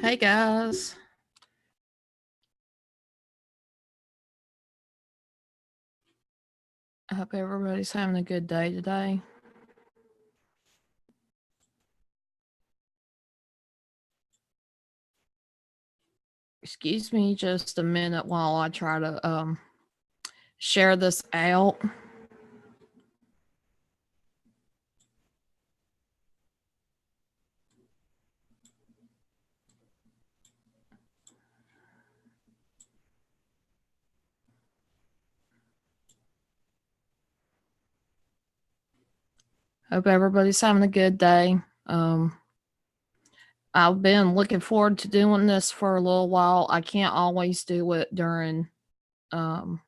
Hey guys. I hope everybody's having a good day today. Excuse me just a minute while I try to share this out. Hope everybody's having a good day. I've been looking forward to doing this for a little while. I can't always do it during um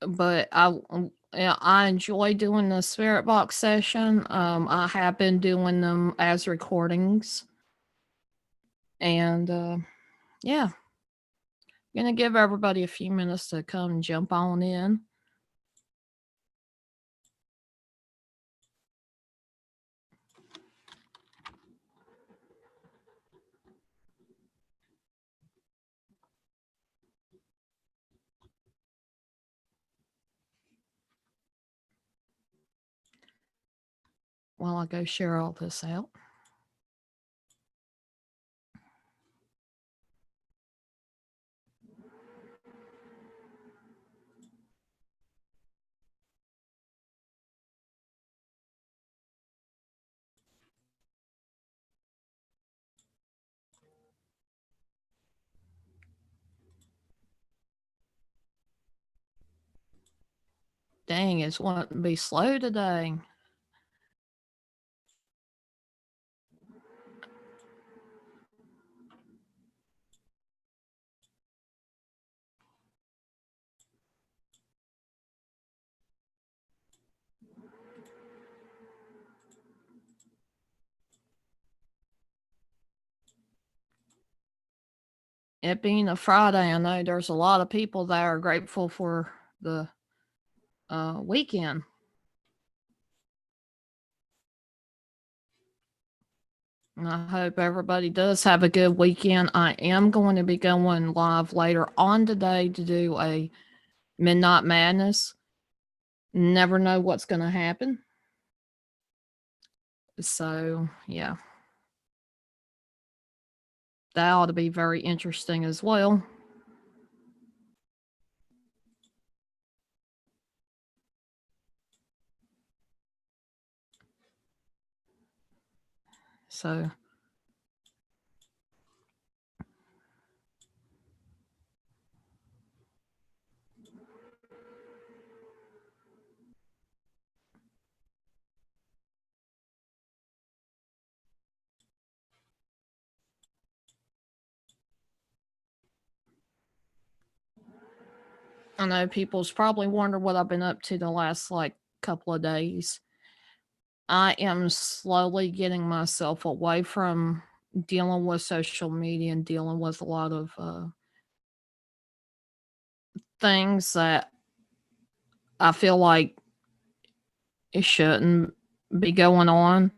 but yeah, I enjoy doing the spirit box session. I have been doing them as recordings, and yeah, gonna give everybody a few minutes to come and jump on in. While I go share all this out. Dang, it's wanting to be slow today. It being a Friday, I know there's a lot of people that are grateful for the weekend. And I hope everybody does have a good weekend. I am going to be going live later on today to do a Midnight Madness. Never know what's going to happen. So, yeah. That ought to be very interesting as well. So, I know people's probably wondering what I've been up to the last like couple of days. I am slowly getting myself away from dealing with social media and dealing with a lot of things that I feel like it shouldn't be going on.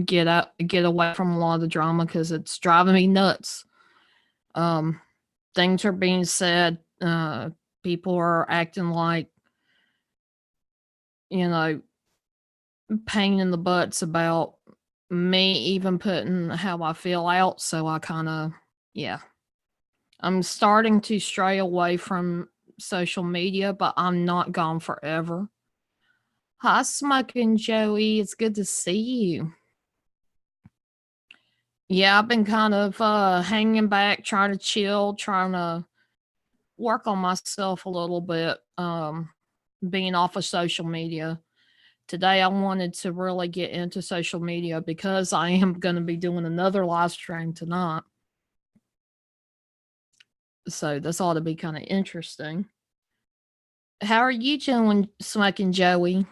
Get away from a lot of the drama because it's driving me nuts. Um, things are being said. People are acting like, you know, pain in the butts about me even putting how I feel out. So I kind of, yeah, I'm starting to stray away from social media, but I'm not gone forever. Hi, Smoking Joey. It's good to see you. Yeah, I've been kind of hanging back, trying to chill, trying to work on myself a little bit, being off of social media. Today, I wanted to really get into social media because I am going to be doing another live stream tonight. So this ought to be kind of interesting. How are you doing, Smoking Joey?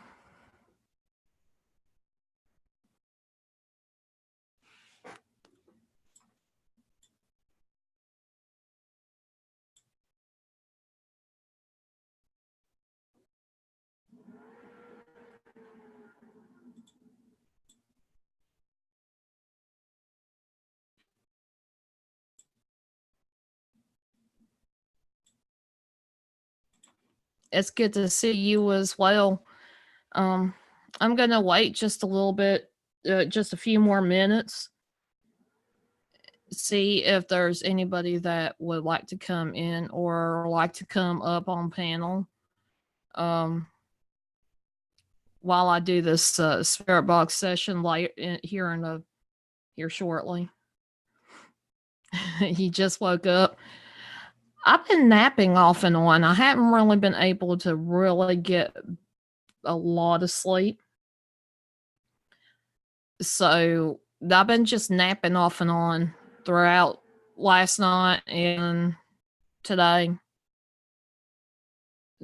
It's good to see you as well. Um, I'm gonna wait just a little bit, just a few more minutes, see if there's anybody that would like to come in or like to come up on panel. Um, while I do this spirit box session here shortly. He just woke up. I've been napping off and on. I haven't really been able to really get a lot of sleep. So I've been just napping off and on throughout last night and today.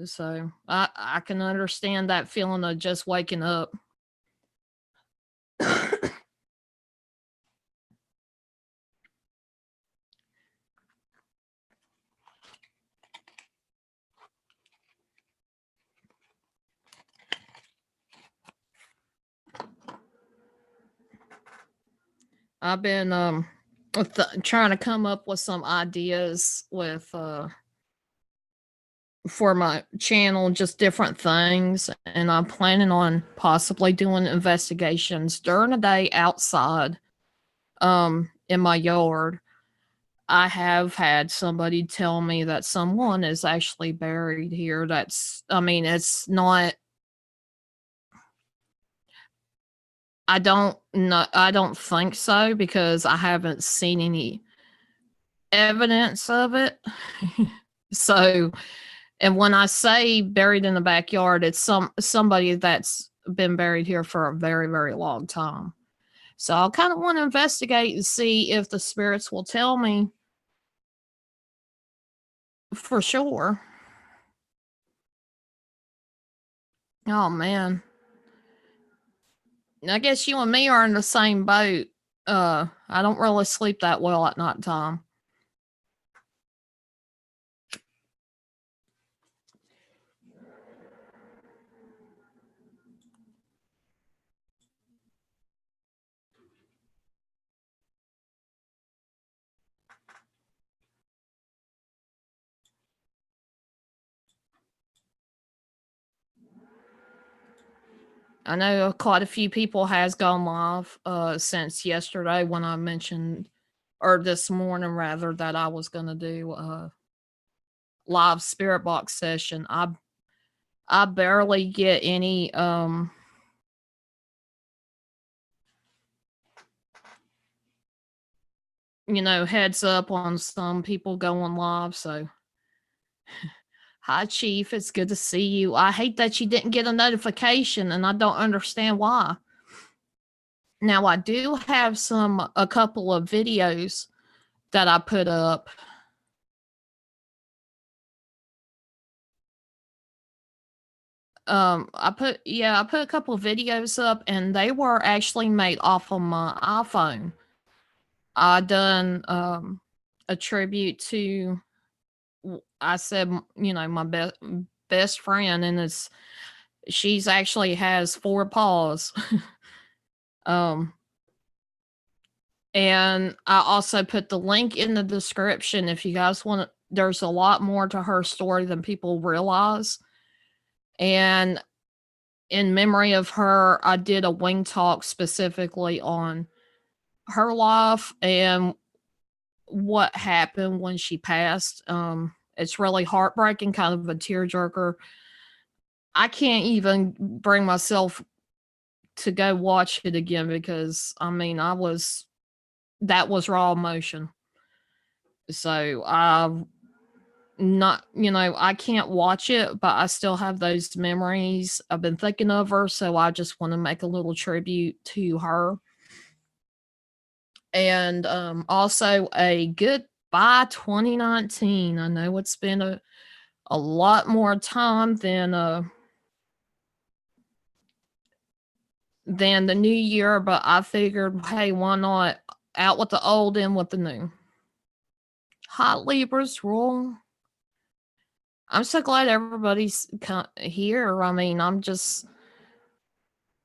So I can understand that feeling of just waking up. I've been trying to come up with some ideas with for my channel, just different things, and I'm planning on possibly doing investigations during the day outside in my yard. I have had somebody tell me that someone is actually buried here. I mean, it's not, I don't think so because I haven't seen any evidence of it. So, and when I say buried in the backyard, it's somebody that's been buried here for a very, very long time. So I kind of want to investigate and see if the spirits will tell me for sure. Oh man. I guess you and me are in the same boat. I don't really sleep that well at night time. I know quite a few people has gone live since yesterday when I mentioned, or this morning rather, that I was gonna do a live spirit box session. I barely get any heads up on some people going live. So hi Chief, it's good to see you. I hate that you didn't get a notification and I don't understand why. Now I do have a couple of videos that I put up. I put a couple of videos up and they were actually made off of my iPhone. I done a tribute to, I said, my best friend, and she's actually has 4 paws. um and I also put the link in the description if you guys want to. There's a lot more to her story than people realize. And in memory of her, I did a wing talk specifically on her life and what happened when she passed. It's really heartbreaking, kind of a tearjerker. I can't even bring myself to go watch it again because I mean, that was raw emotion. So I've not, I can't watch it, but I still have those memories. I've been thinking of her, so I just want to make a little tribute to her. And also a goodbye 2019. I know it's been a lot more time than the new year, but I figured, hey, why not out with the old, in with the new. Hot Libras rule. I'm so glad everybody's here. I mean, I'm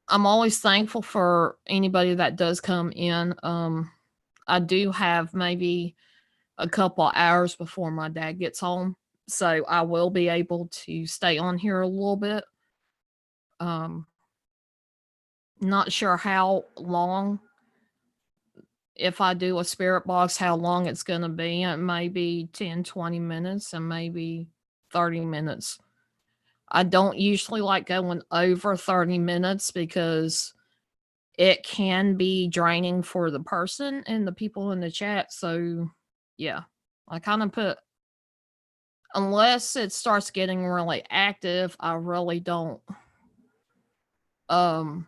always thankful for anybody that does come in. I do have maybe a couple hours before my dad gets home. So I will be able to stay on here a little bit. Um, not sure how long, if I do a spirit box, how long it's going to be. It may be 10, 20 minutes and maybe 30 minutes. I don't usually like going over 30 minutes because it can be draining for the person and the people in the chat. So, yeah, I kind of put, unless it starts getting really active, I really um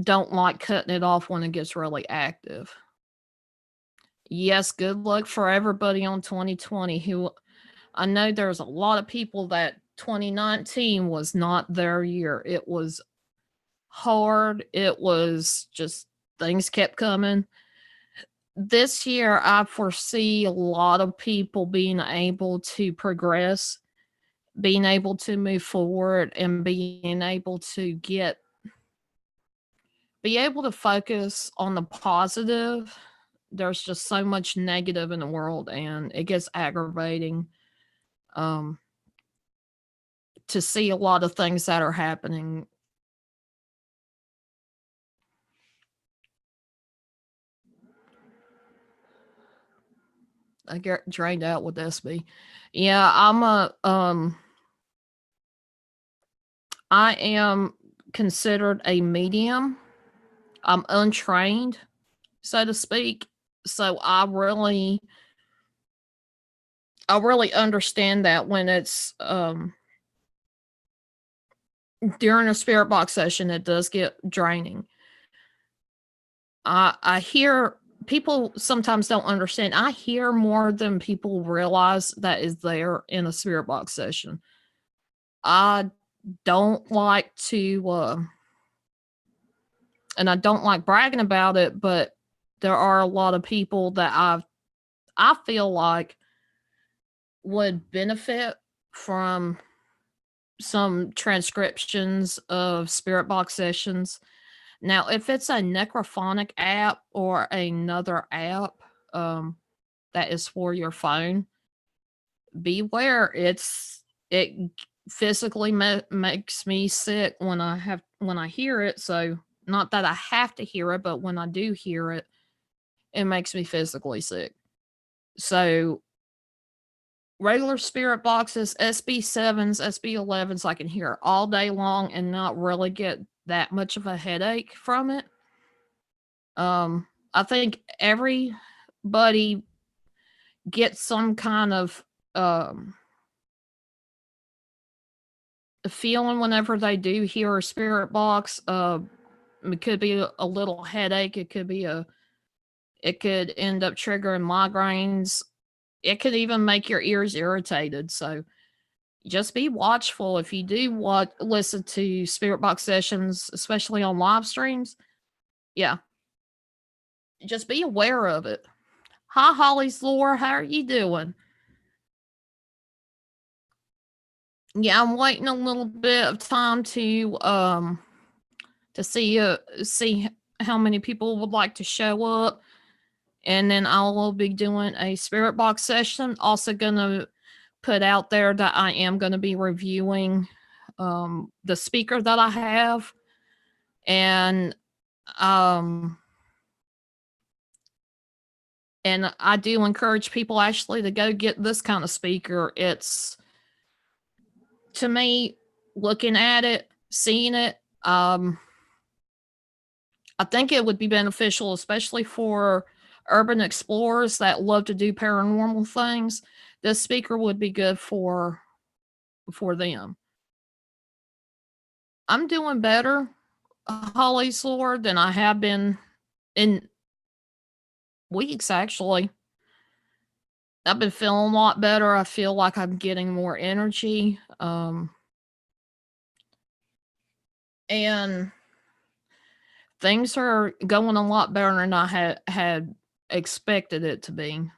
don't like cutting it off when it gets really active. Yes, good luck for everybody on 2020 who, I know there's a lot of people that 2019 was not their year. It was hard. It was just things kept coming. This year, I foresee a lot of people being able to progress, being able to move forward, and being able to be able to focus on the positive. There's just so much negative in the world, and it gets aggravating um, to see a lot of things that are happening. I get drained out with SB. Yeah, I am considered a medium. I'm untrained, so to speak. So I really understand that when it's during a spirit box session, it does get draining. I hear people sometimes don't understand. I hear more than people realize that is there in a spirit box session. I don't like to, and I don't like bragging about it, but there are a lot of people that I feel like would benefit from some transcriptions of spirit box sessions. Now, if it's a necrophonic app or another app that is for your phone, beware. It physically makes me sick when I hear it. So not that I have to hear it, but when I do hear it, it makes me physically sick. So regular spirit boxes, SB7s, SB11s, I can hear all day long and not really get that much of a headache from it. I think everybody gets some kind of feeling whenever they do hear a spirit box. It could be a little headache. It could end up triggering migraines. It could even make your ears irritated. So just be watchful if you do listen to spirit box sessions, especially on live streams. Yeah, just be aware of it. Hi, Holly's Lore. How are you doing? Yeah, I'm waiting a little bit of time to see how many people would like to show up, and then I will be doing a spirit box session. Also, gonna put out there that I am gonna be reviewing the speaker that I have, and um and I do encourage people actually to go get this kind of speaker. It's, to me, looking at it, seeing it, I think it would be beneficial, especially for urban explorers that love to do paranormal things. This speaker would be good for them. I'm doing better, Holly's Lord, than I have been in weeks, actually. I've been feeling a lot better. I feel like I'm getting more energy. And things are going a lot better than I had expected it to be.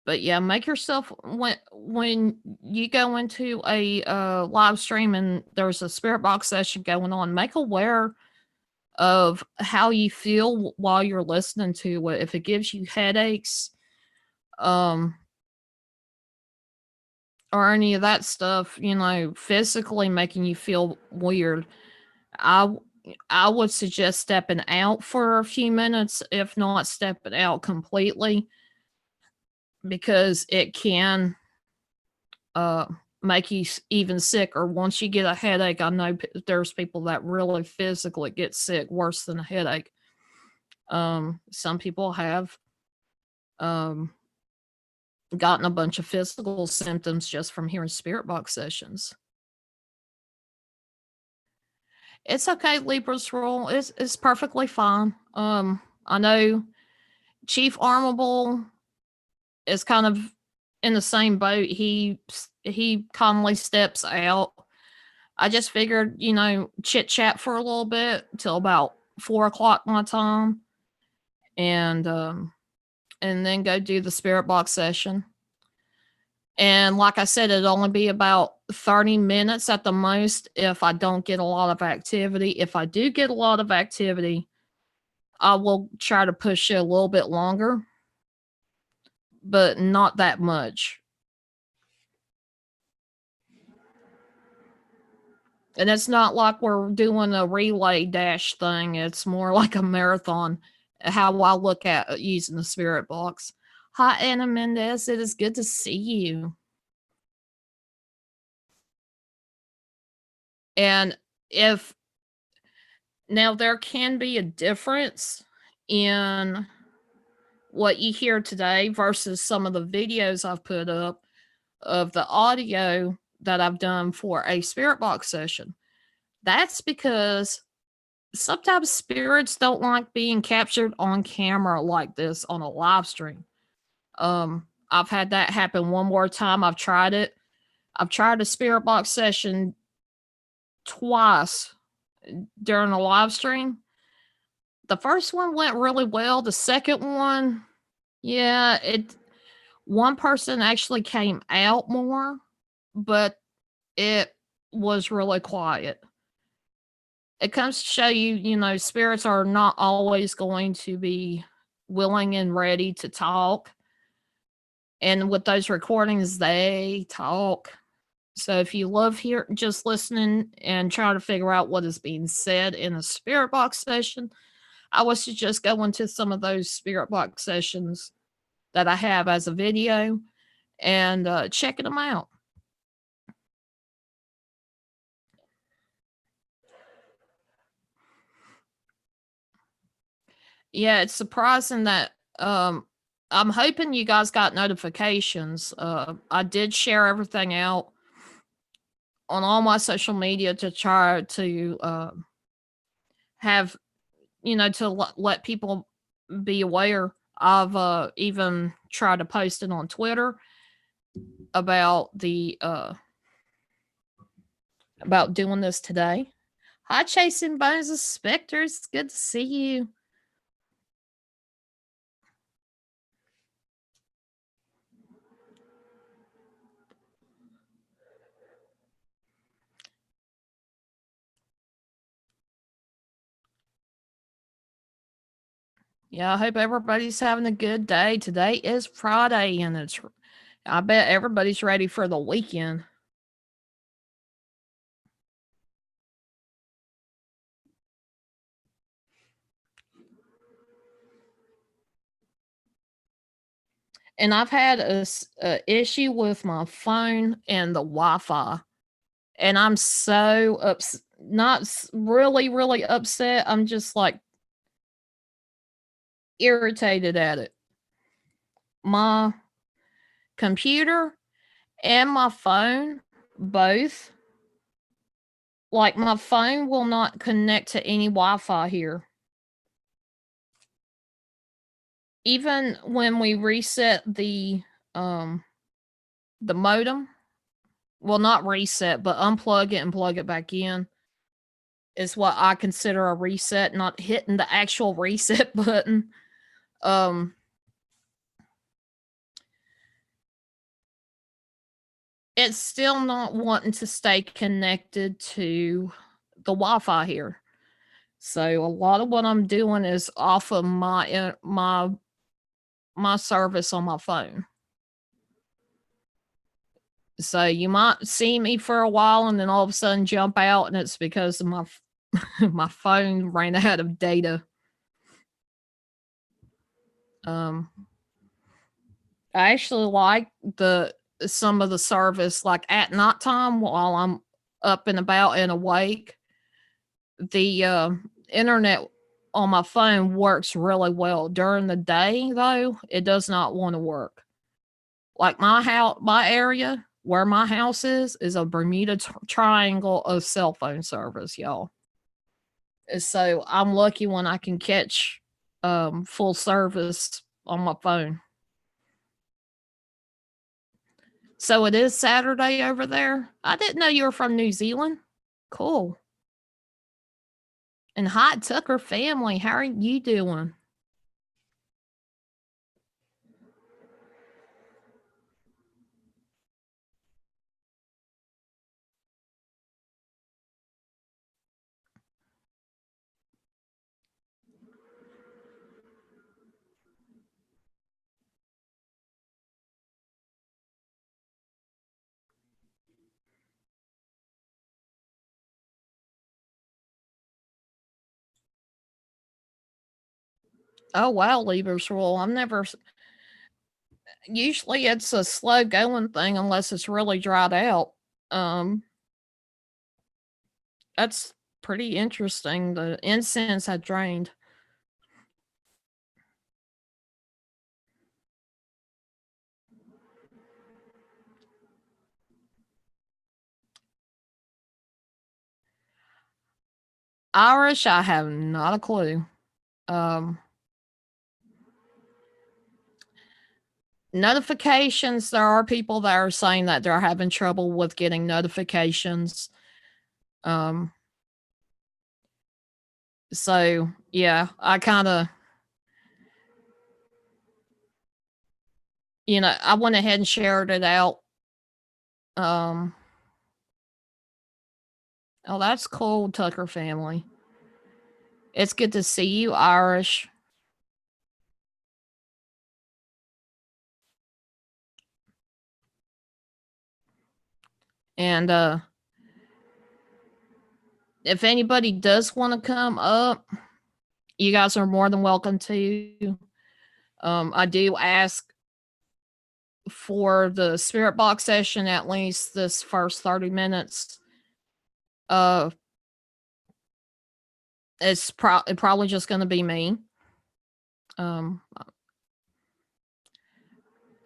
But yeah, make yourself when you go into a live stream and there's a spirit box session going on, make aware of how you feel while you're listening to it. If it gives you headaches, um, or any of that stuff, physically making you feel weird, I I would suggest stepping out for a few minutes, if not stepping out completely, because it can uh make you even sicker. Once you get a headache, I know there's people that really physically get sick worse than a headache. Some people have um gotten a bunch of physical symptoms just from hearing spirit box sessions. It's okay, Libra's rule. It's perfectly fine. I know Chief Armable is kind of in the same boat. He commonly steps out. I just figured, chit chat for a little bit till about 4 o'clock my time, and then go do the spirit box session. And like I said, it'd only be about 30 minutes at the most if I don't get a lot of activity. If I do get a lot of activity, I will try to push it a little bit longer, but not that much. And it's not like we're doing a relay dash thing. It's more like a marathon, how I look at using the spirit box. Hi, Anna Mendez. It is good to see you. And if now there can be a difference in what you hear today versus some of the videos I've put up of the audio that I've done for a spirit box session. That's because sometimes spirits don't like being captured on camera like this on a live stream. I've had that happen one more time. I've tried it. I've tried a spirit box session twice during a live stream. The first one went really well. The second one, yeah, one person actually came out more, but it was really quiet. It comes to show you, spirits are not always going to be willing and ready to talk. And with those recordings, they talk. So if you love just listening and trying to figure out what is being said in a spirit box session, I would suggest going to some of those spirit box sessions that I have as a video and checking them out. Yeah, it's surprising that I'm hoping you guys got notifications. I did share everything out on all my social media to try to have, to let people be aware. I've even tried to post it on Twitter about the about doing this today. Hi, Chasing Bones of Specters. It's good to see you. Yeah, I hope everybody's having a good day. Today is Friday, and I bet everybody's ready for the weekend. And I've had a issue with my phone and the Wi-Fi, and I'm so not really, really upset. I'm just like irritated at it. My computer and my phone both, like, my phone will not connect to any Wi-Fi here. Even when we reset the modem, well, not reset, but unplug it and plug it back in, is what I consider a reset, not hitting the actual reset button. Um it's still not wanting to stay connected to the Wi-Fi here. So a lot of what I'm doing is off of my service on my phone. So you might see me for a while and then all of a sudden jump out, and it's because of my my phone ran out of data. Um, I actually like the some of the service, like at nighttime while I'm up and about and awake. The internet on my phone works really well. During the day, though, it does not want to work. Like my area where my house is a Bermuda Triangle of cell phone service, y'all. So I'm lucky when I can catch full service on my phone. So it is Saturday over there. I didn't know you were from New Zealand. Cool. And hi, Tucker family. How are you doing? Oh wow, Lever's rule. I'm never. Usually it's a slow going thing unless it's really dried out. Um, that's pretty interesting. The incense had drained. Irish, I have not a clue. Um, Notifications, there are people that are saying that they're having trouble with getting notifications. Um, so yeah, I kind of, I went ahead and shared it out. Um, oh, that's cool, Tucker family. It's good to see you, Irish. And if anybody does want to come up, you guys are more than welcome to. I do ask for the spirit box session at least this first 30 minutes. Uh, it's probably just going to be me. Um,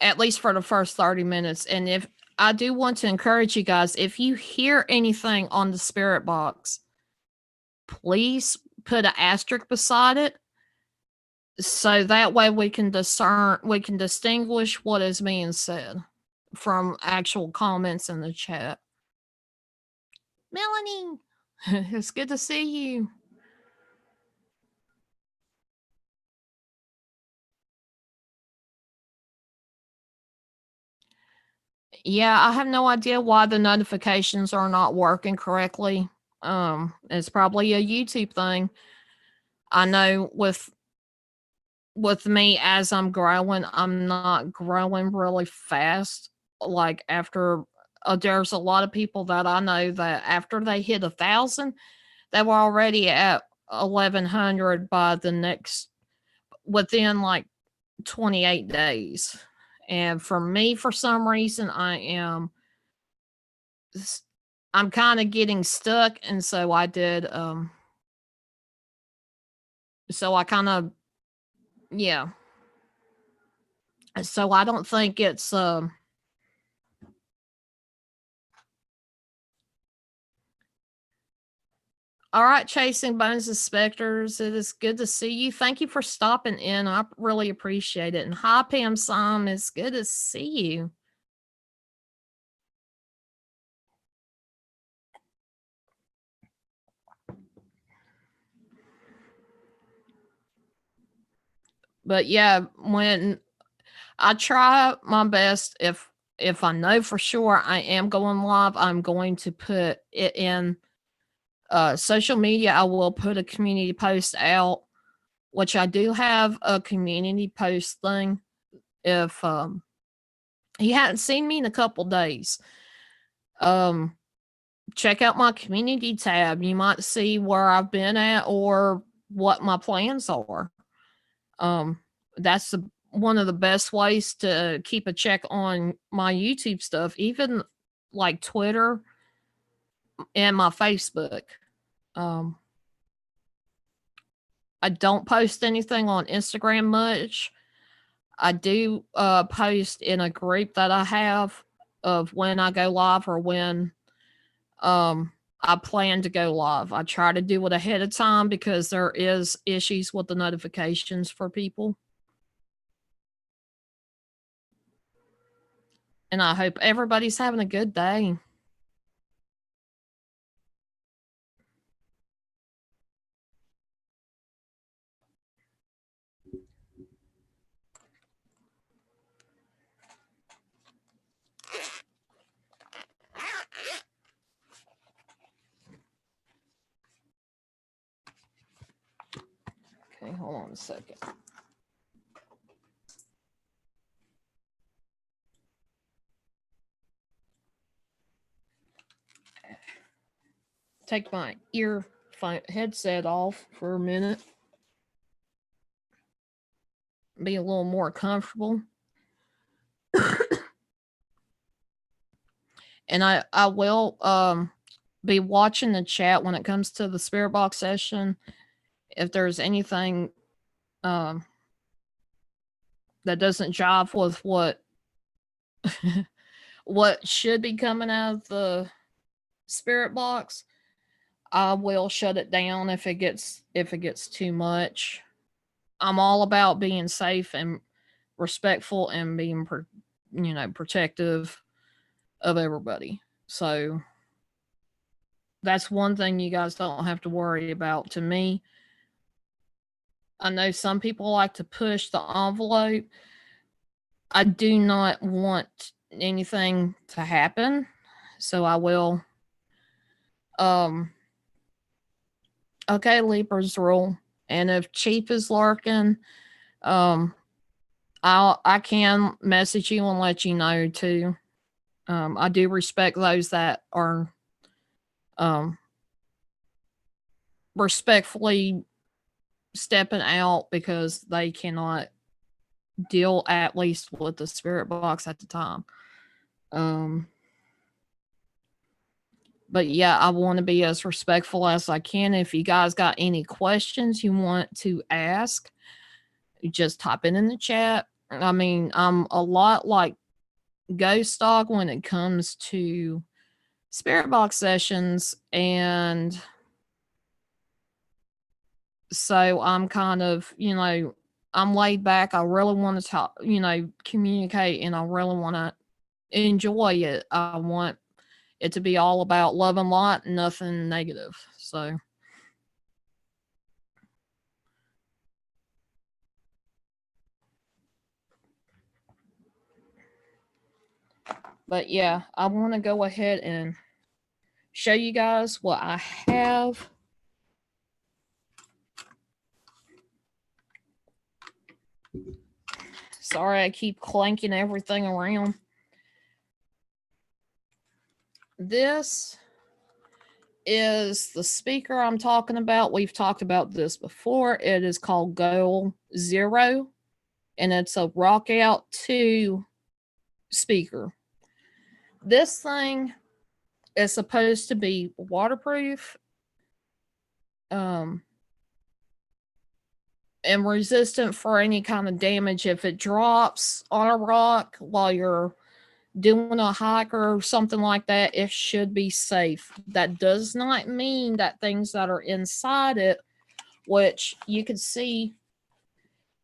at least for the first 30 minutes. And if I do want to encourage you guys, if you hear anything on the spirit box, please put an asterisk beside it so that way we can distinguish what is being said from actual comments in the chat. Melanie, it's good to see you. Yeah, I have no idea why the notifications are not working correctly. It's probably a YouTube thing. I know with me as I'm growing, I'm not growing really fast. Like after there's a lot of people that I know that after they hit 1,000, they were already at 1,100 by the next within like 28 days. And for me, for some reason, I'm kind of getting stuck, and so I did. So I kind of yeah. So I don't think it's All right, Chasing Bones and Specters. It is good to see you. Thank you for stopping in. I really appreciate it. And hi, Pam Sam. It's good to see you. But yeah, when I try my best, if I know for sure I am going live, I'm going to put it in social media. I will put a community post out, which I do have a community post thing. If you hadn't seen me in a couple days, check out my community tab. You might see where I've been at or what my plans are. That's one of the best ways to keep a check on my YouTube stuff, even like Twitter and my Facebook. Um, I don't post anything on Instagram much. I do post in a group that I have of when I go live or when I plan to go live. I try to do it ahead of time because there is issues with the notifications for people. And I hope everybody's having a good day. Okay, hold on a second. Take my headset off for a minute. Be a little more comfortable. And I will be watching the chat when it comes to the spirit box session. If there's anything that doesn't jive with what should be coming out of the spirit box, I will shut it down if it gets too much. I'm all about being safe and respectful and being protective of everybody. So that's one thing you guys don't have to worry about. To me, I know some people like to push the envelope. I do not want anything to happen, so I will okay, Leapers rule. And if Chief is lurking, I can message you and let you know too. I do respect those that are respectfully stepping out because they cannot deal at least with the spirit box at the time. But yeah, I want to be as respectful as I can. If you guys got any questions you want to ask, just type it in the chat. I mean, I'm a lot like Ghost Dog when it comes to spirit box sessions, and so I'm kind of, I'm laid back. I really want to talk, communicate, and I really want to enjoy it. I want it to be all about love and light, nothing negative. So but yeah, I want to go ahead and show you guys what I have. Sorry, I keep clanking everything around. This is the speaker I'm talking about. We've talked about this before. It is called Goal Zero, and it's a Rock Out 2 speaker. This thing is supposed to be waterproof and resistant for any kind of damage if it drops on a rock while you're doing a hike or something like that. It should be safe. That does not mean that things that are inside it, which you can see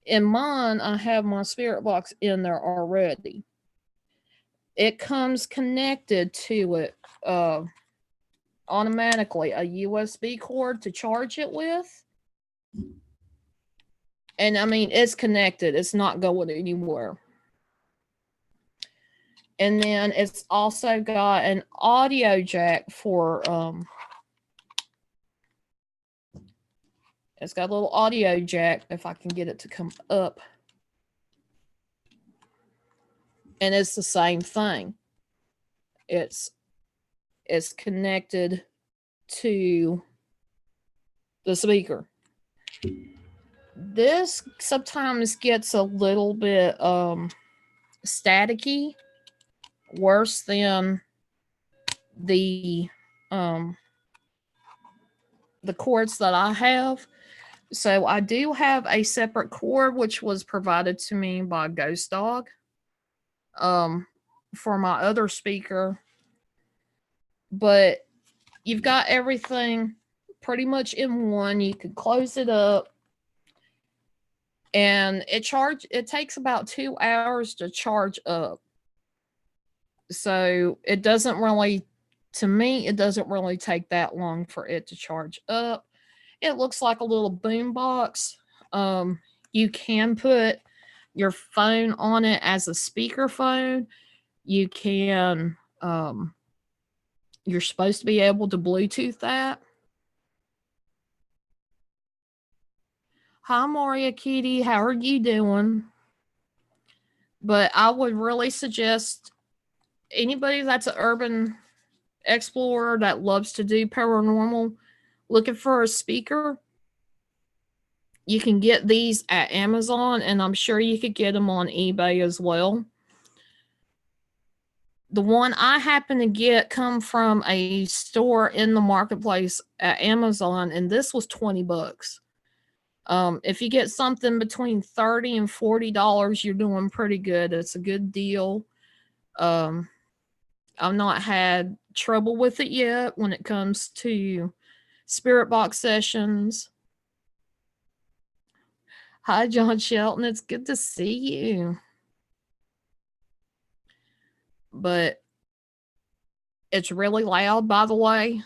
in mine, I have my spirit box in there already. It comes connected to it automatically, a USB cord to charge it with. And I mean, it's connected. It's not going anywhere. And then it's also got an audio jack for it's got a little audio jack, if I can get it to come up. And it's the same thing. It's connected to the speaker. This sometimes gets a little bit staticky, worse than the cords that I have. So I do have a separate cord which was provided to me by Ghost Dog for my other speaker. But you've got everything pretty much in one. You can close it up. And it takes about 2 hours to charge up. So it doesn't really, to me, it doesn't really take that long for it to charge up. It looks like a little boom box. You can put your phone on it as a speakerphone. You can, you're supposed to be able to Bluetooth that. Hi, Maria Kitty. How are you doing? But I would really suggest anybody that's an urban explorer that loves to do paranormal, looking for a speaker, you can get these at Amazon, and I'm sure you could get them on eBay as well. The one I happen to get come from a store in the marketplace at Amazon, and this was $20. If you get something between $30 and $40, you're doing pretty good. It's a good deal. I've not had trouble with it yet when it comes to spirit box sessions. Hi, John Shelton. It's good to see you. But it's really loud, by the way.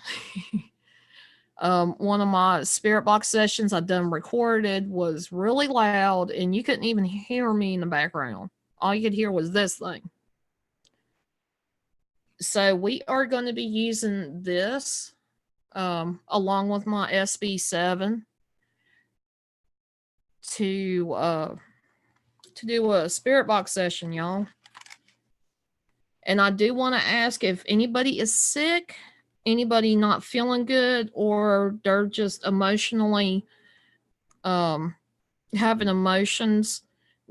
One of my spirit box sessions I done recorded was really loud, and you couldn't even hear me in the background. All you could hear was this thing. So we are going to be using this along with my SB7 to do a spirit box session, y'all. And I do want to ask if anybody is sick, anybody not feeling good, or they're just emotionally having emotions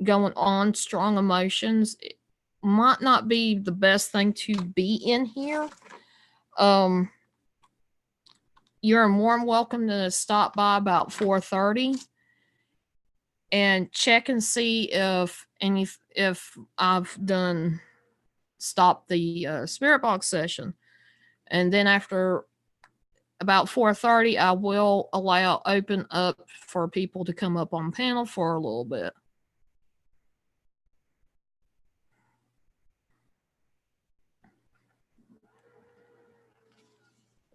going on, strong emotions, it might not be the best thing to be in here. You're more than welcome to stop by about 4:30 and check and see if I've done stop the spirit box session. And then after about 4:30, I will open up for people to come up on panel for a little bit.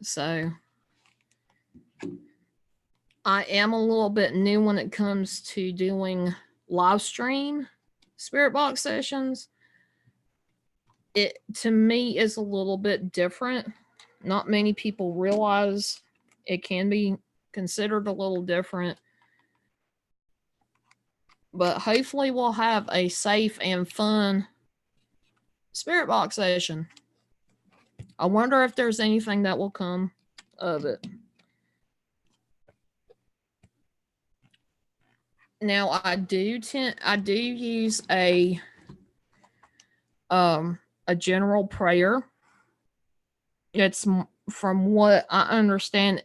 So I am a little bit new when it comes to doing live stream spirit box sessions. It, to me, is a little bit different. Not many people realize it can be considered a little different. But hopefully we'll have a safe and fun spirit box session. I wonder if there's anything that will come of it. Now I do use a general prayer. It's, from what I understand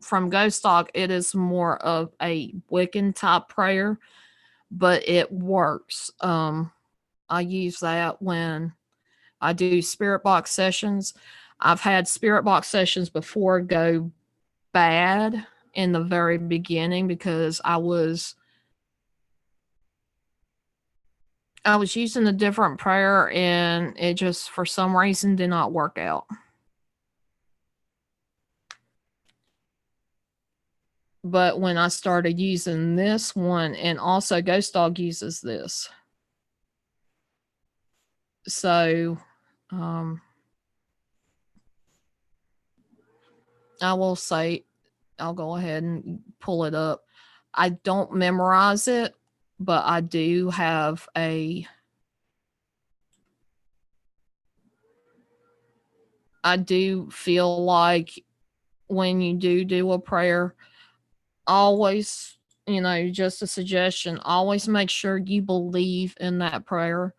from Ghost Dog, it is more of a Wiccan type prayer, but it works. I use that when I do spirit box sessions. I've had spirit box sessions before go bad in the very beginning because I was using a different prayer and it just for some reason did not work out. But when I started using this one, and also Ghost Dog uses this, So I will say, I'll go ahead and pull it up. I don't memorize it, but I do have I do feel like when you do a prayer, always, just a suggestion, always make sure you believe in that prayer.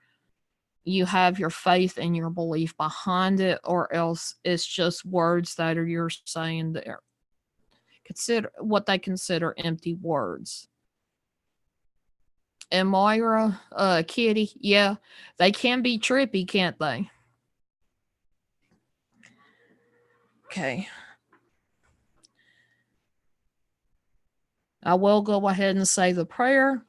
You have your faith and your belief behind it, or else it's just words that are you're saying there. Consider what they consider empty words. And Moira, Kitty, yeah, they can be trippy, can't they? Okay. I will go ahead and say the prayer.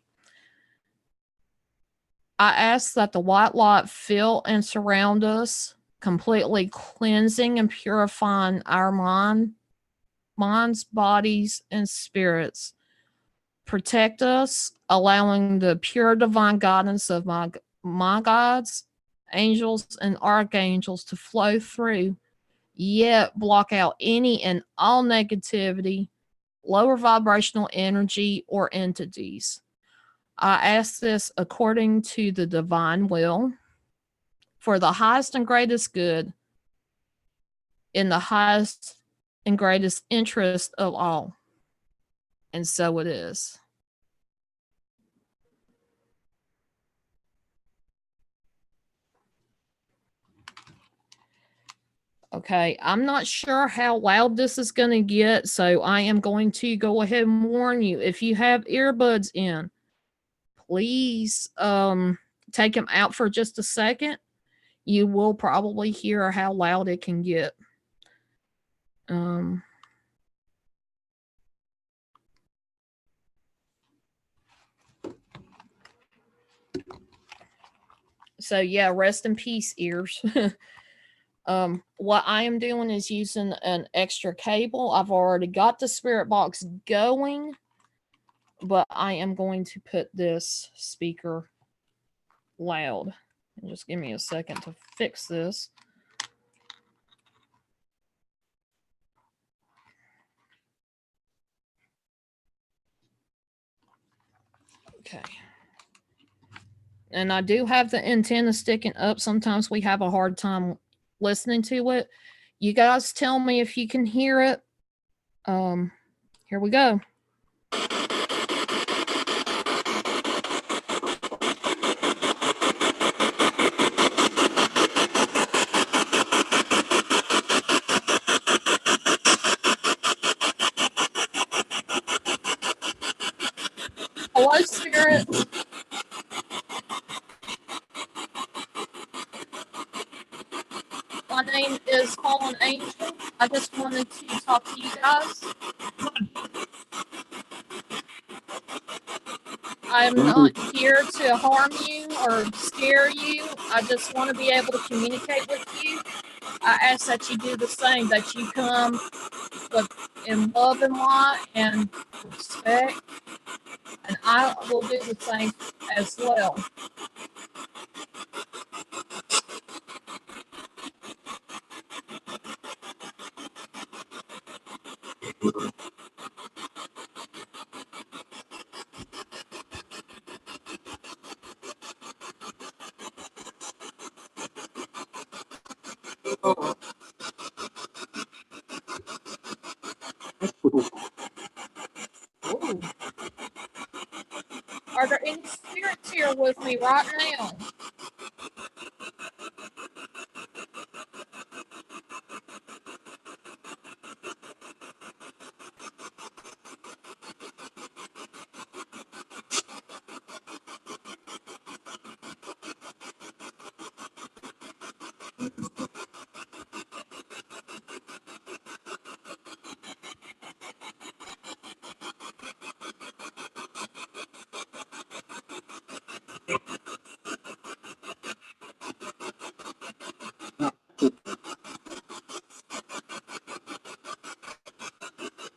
I ask that the white light fill and surround us, completely cleansing and purifying our minds, bodies, and spirits. Protect us, allowing the pure divine guidance of my gods, angels, and archangels to flow through, yet block out any and all negativity, lower vibrational energy, or entities. I ask this according to the divine will for the highest and greatest good in the highest and greatest interest of all. And so it is. Okay, I'm not sure how loud this is going to get, so I am going to go ahead and warn you. If you have earbuds in, please take them out for just a second. You will probably hear how loud it can get. Um, so yeah, rest in peace, ears. What I am doing is using an extra cable. I've already got the spirit box going, but I am going to put this speaker loud. And just give me a second to fix this. Okay. And I do have the antenna sticking up. Sometimes we have a hard time listening to it. You guys tell me if you can hear it. Here we go. Hello, Spirit. My name is Fallen Angel. I just wanted to talk to you guys. I'm not here to harm you or scare you. I just want to be able to communicate with you. I ask that you do the same, that you come in love and light and respect, and I will do the same as well. Ooh. Are there any spirits here with me right now?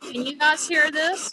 Can you guys hear this?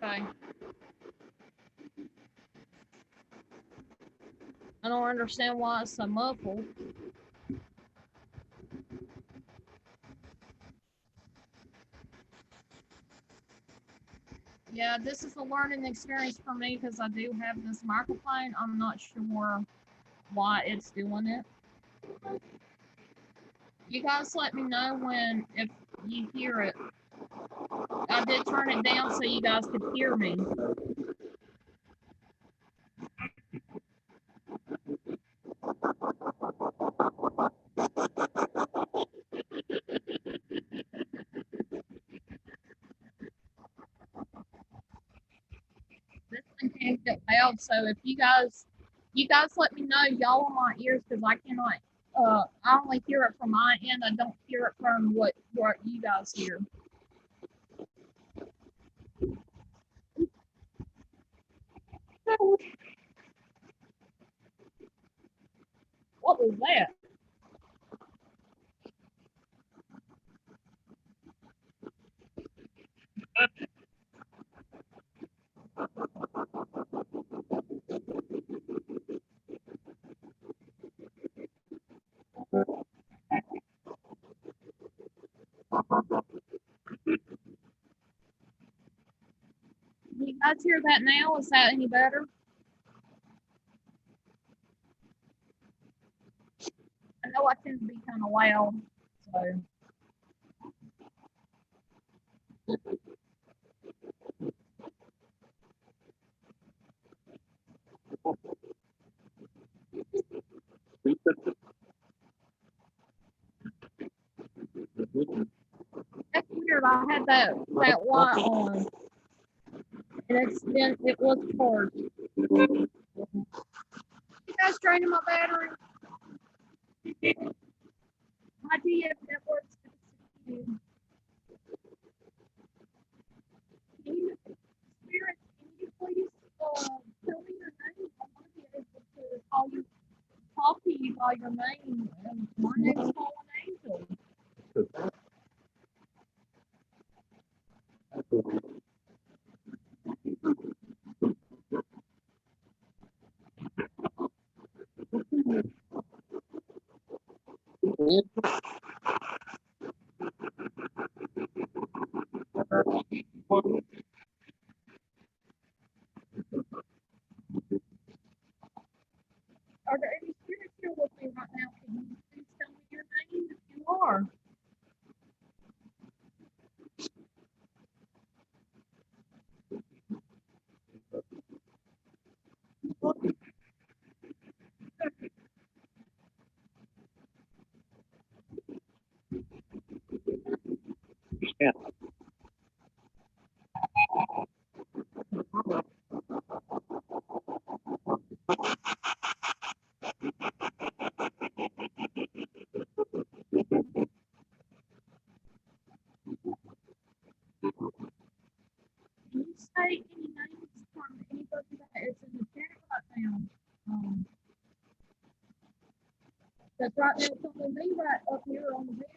Okay. I don't understand why it's so muffled. Yeah, this is a learning experience for me because I do have this microphone. I'm not sure why it's doing it. You guys let me know if you hear it. I did turn it down so you guys could hear me. This thing can't get loud, so if you guys let me know, y'all on my ears because I cannot. I only hear it from my end. I don't hear it from what you guys hear. What was that? You guys hear that now? Is that any better? I know I tend to be kind of loud, so. That's weird. I had that light on, and it was charged. You guys draining my battery? My DF networks. Can you, Spirit, can you please tell me your name? I want to be able to talk to you by your name. My name's Fallen Angel. Are there any spirits here with me right now? Can you please tell me your name if you are? Can you say any names from anybody that is in the chat right now? Because right now it's only me right up here on the bed.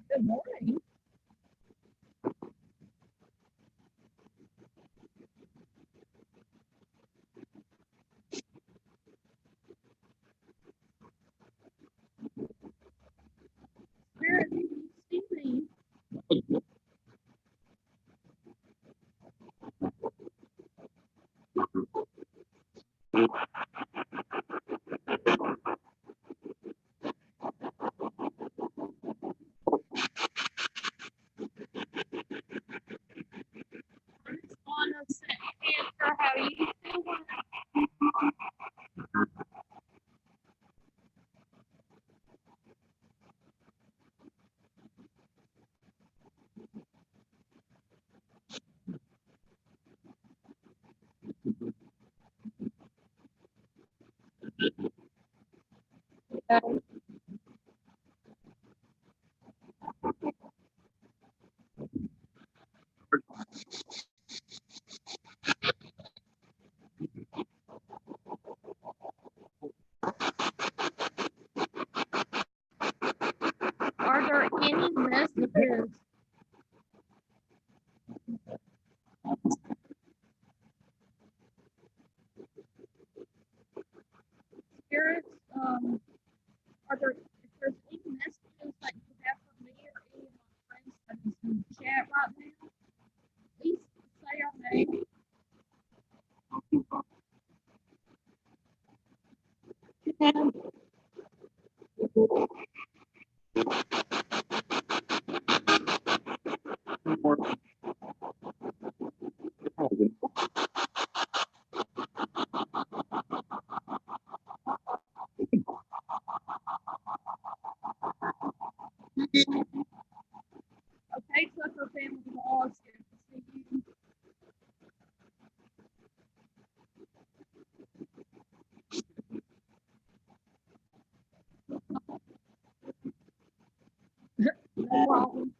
Good morning. Spirit, do you see me? Are there any messages? Spirits, are there, if there's any messages that you have for me or any of my friends that is in the chat right now, please say our name. Okay, Tucker family laws, good to see you. No problem.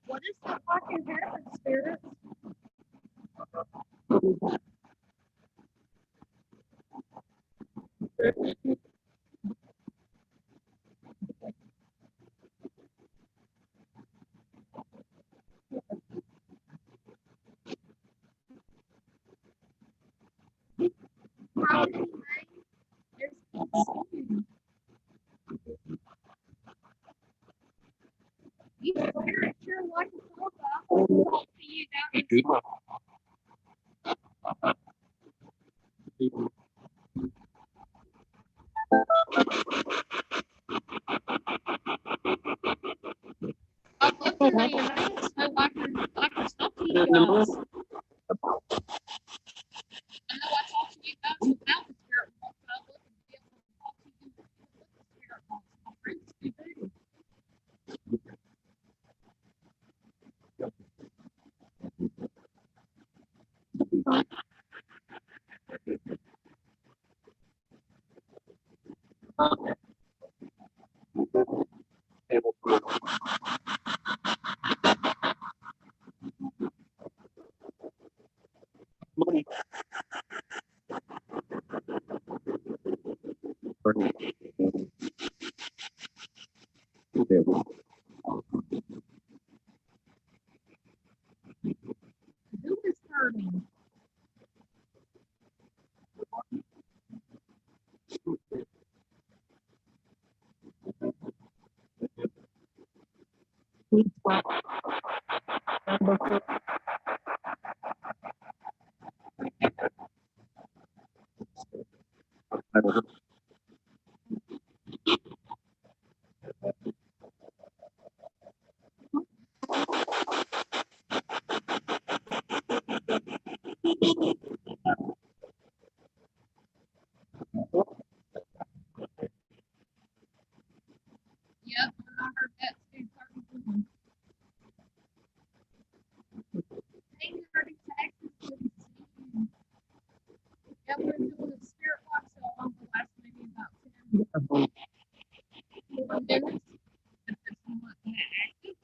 What is that fucking happen, spirits? How many names is you? You spirit sure like to talk about. Talk to you guys. I'd love to know your names so I can talk to you guys. I know I talked to you guys about the spirit box, but I'd love to be able to talk to you with the spirit box. My friends do too. Who is hurting? Yep, I heard that too. 31. Hey, Nerdy Texas, good to see you. Yeah, we're doing a spirit box, so I'll go last maybe about 10 more minutes. If it's not active.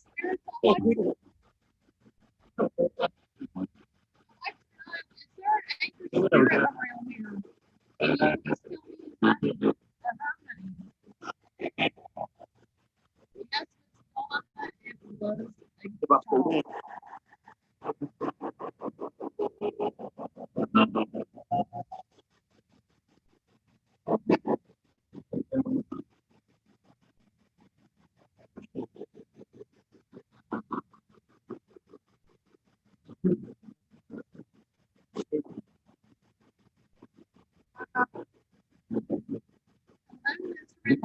Spirits, I like to is there an anchor spirit around here? Can you please tell me if I can or her name? Yes, it's Donna. It was a dog.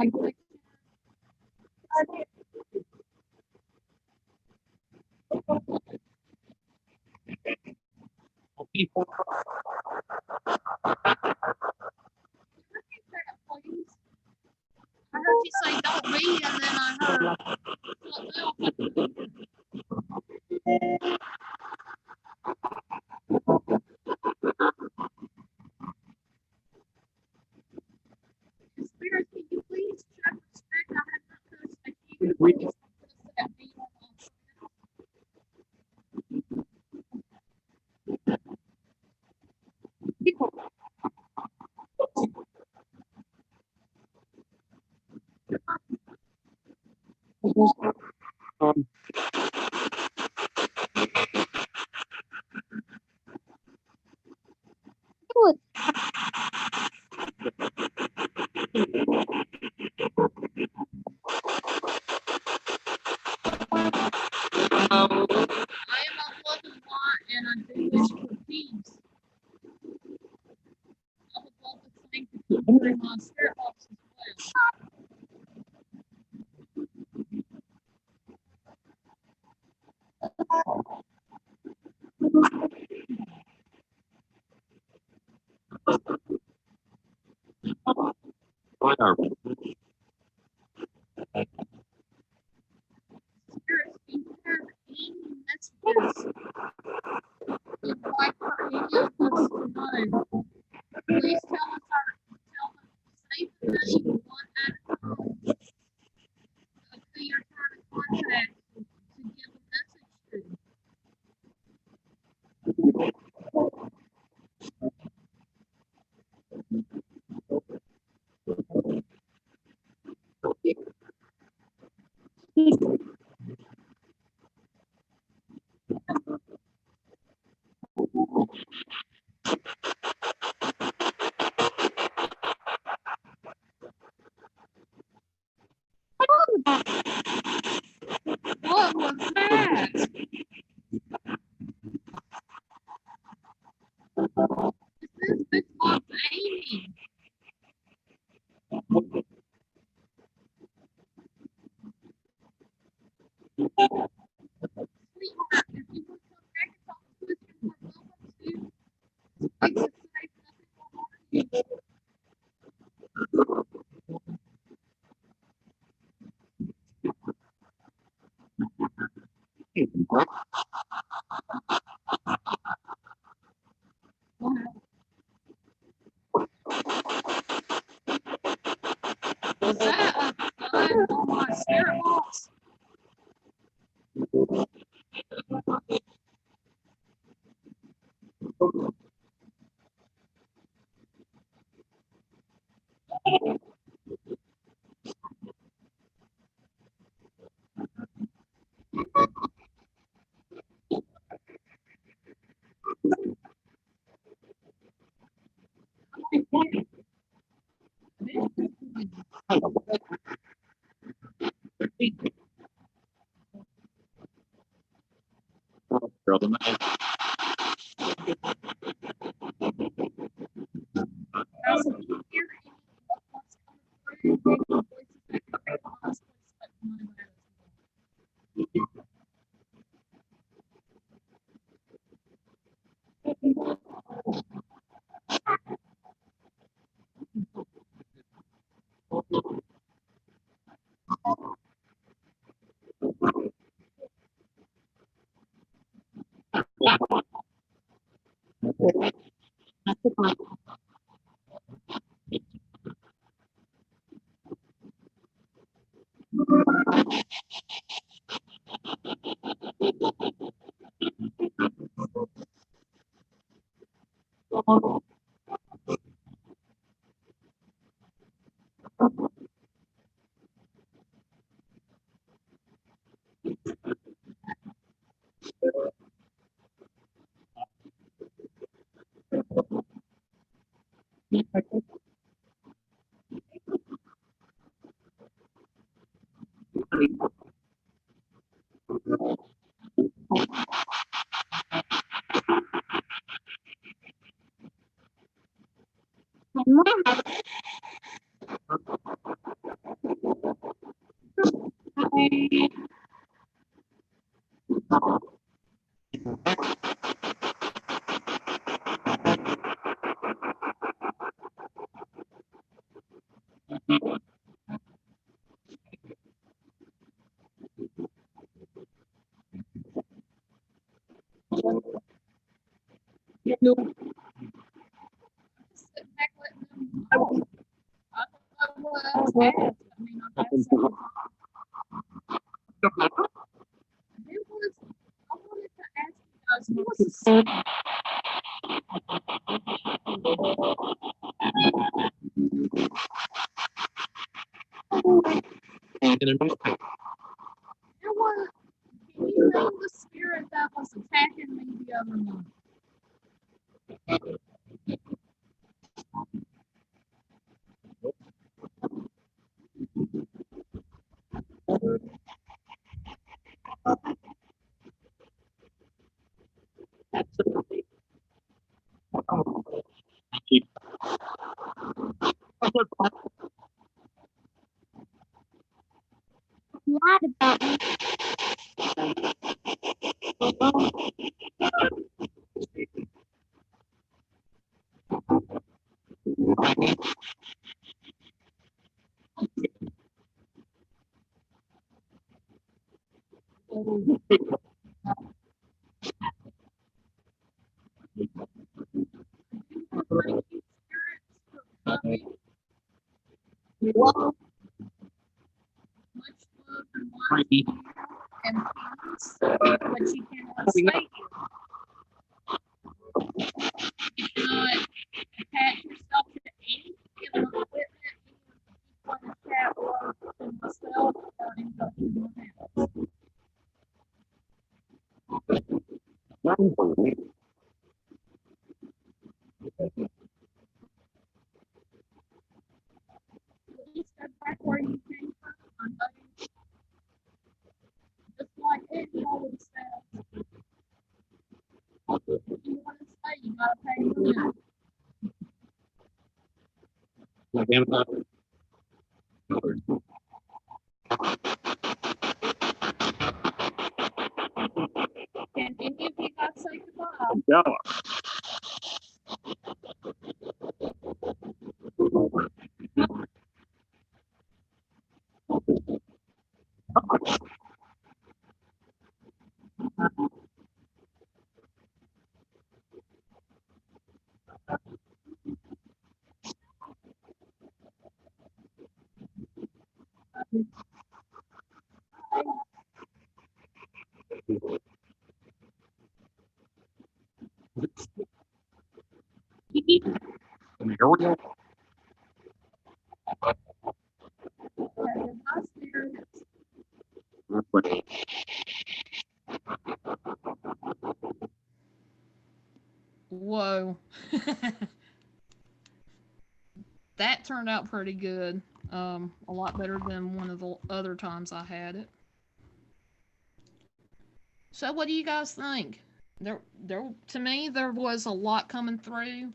I heard you say don't be, and then I heard Spirit, can you please check the stick? I have not touched the key. Please put that beat on I am unplugging one, and I do wish for peace. I would love to thank you for hearing my spirit box as well. Spirits, do you have any messages you'd like for any of us to know? Please tell them, say the name one at a time of who you're trying to contact to give a message to. What was that? This is Big Boss Amy. Sweetheart, if you would come back and talk to us, you're more welcome to. Like to say nothing more. Was that a sign on my spirit box? Guys, if you hear any what's coming through, make your voices echo in my voice, but mine as Sit back, let them. I don't know what else to ask. I mean, I got some. It was. I wanted to ask you guys, what was the there was, can you name the spirit that was attacking me the other night? Lied about me. Well, much love and light and peace, but you cannot stay here. You cannot attach yourself to any of the equipment, any of the people in the chat or to myself or anyone else. Please step back where you came from. I know you, just like Eddie always says, if you want to stay, you gotta pay rent. Like Amazon. Can any of you guys say goodbye? Yeah. Goodbye, spirits. Whoa. That turned out pretty good. A lot better than one of the other times I had it. So what do you guys think? To me there was a lot coming through.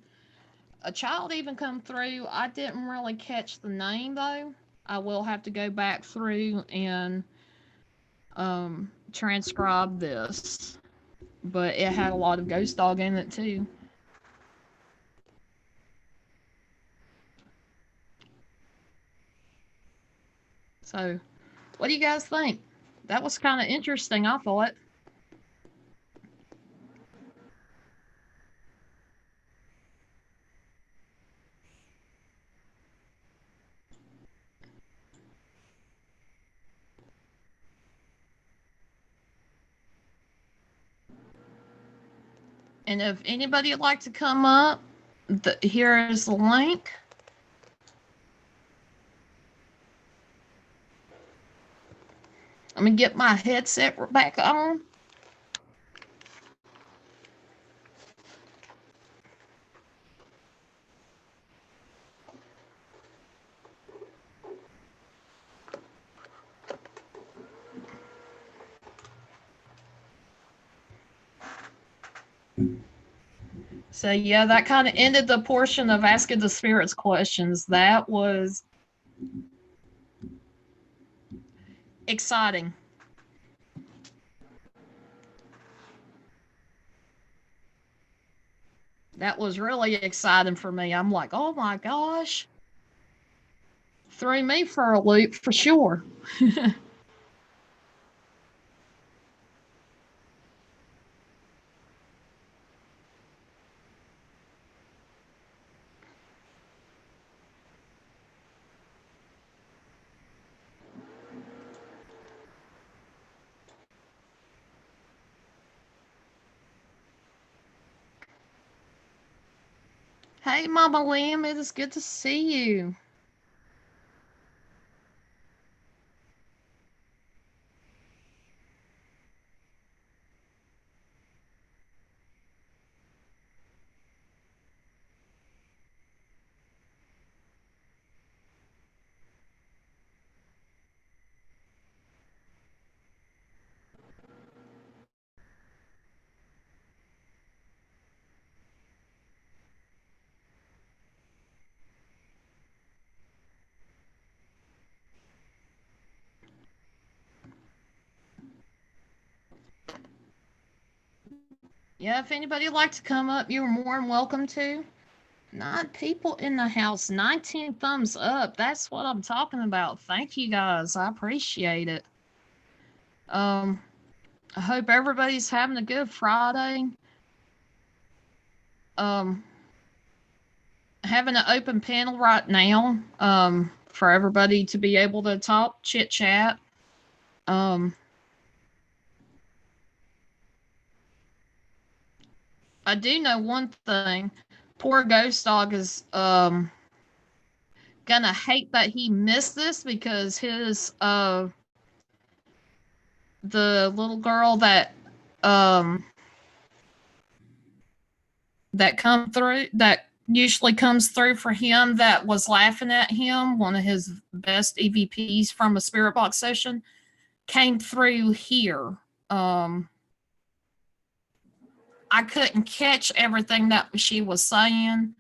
A child even come through. I didn't really catch the name though. I will have to go back through and transcribe this. But it had a lot of ghost dog in it too. So, what do you guys think? That was kind of interesting, I thought. And if anybody would like to come up, here is the link. Let me get my headset back on. So yeah, that kind of ended the portion of asking the spirits questions. That was exciting. That was really exciting for me. I'm like, oh my gosh. threw me for a loop for sure. Hey, Mama Lamb, it is good to see you. Yeah, if anybody would like to come up, you're more than welcome to. 9 people in the house, 19 thumbs up. That's what I'm talking about. Thank you guys. I appreciate it. Um, I hope everybody's having a good Friday. Um, having an open panel right now. For everybody to be able to talk, chit chat. Um, I do know one thing. Poor Ghost Dog is gonna hate that he missed this because his the little girl that um that come through that usually comes through for him that was laughing at him, one of his best EVPs from a spirit box session, came through here. Um I couldn't catch everything that she was saying,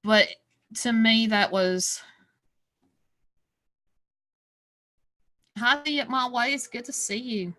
but to me that was hi at my way. It's good to see you.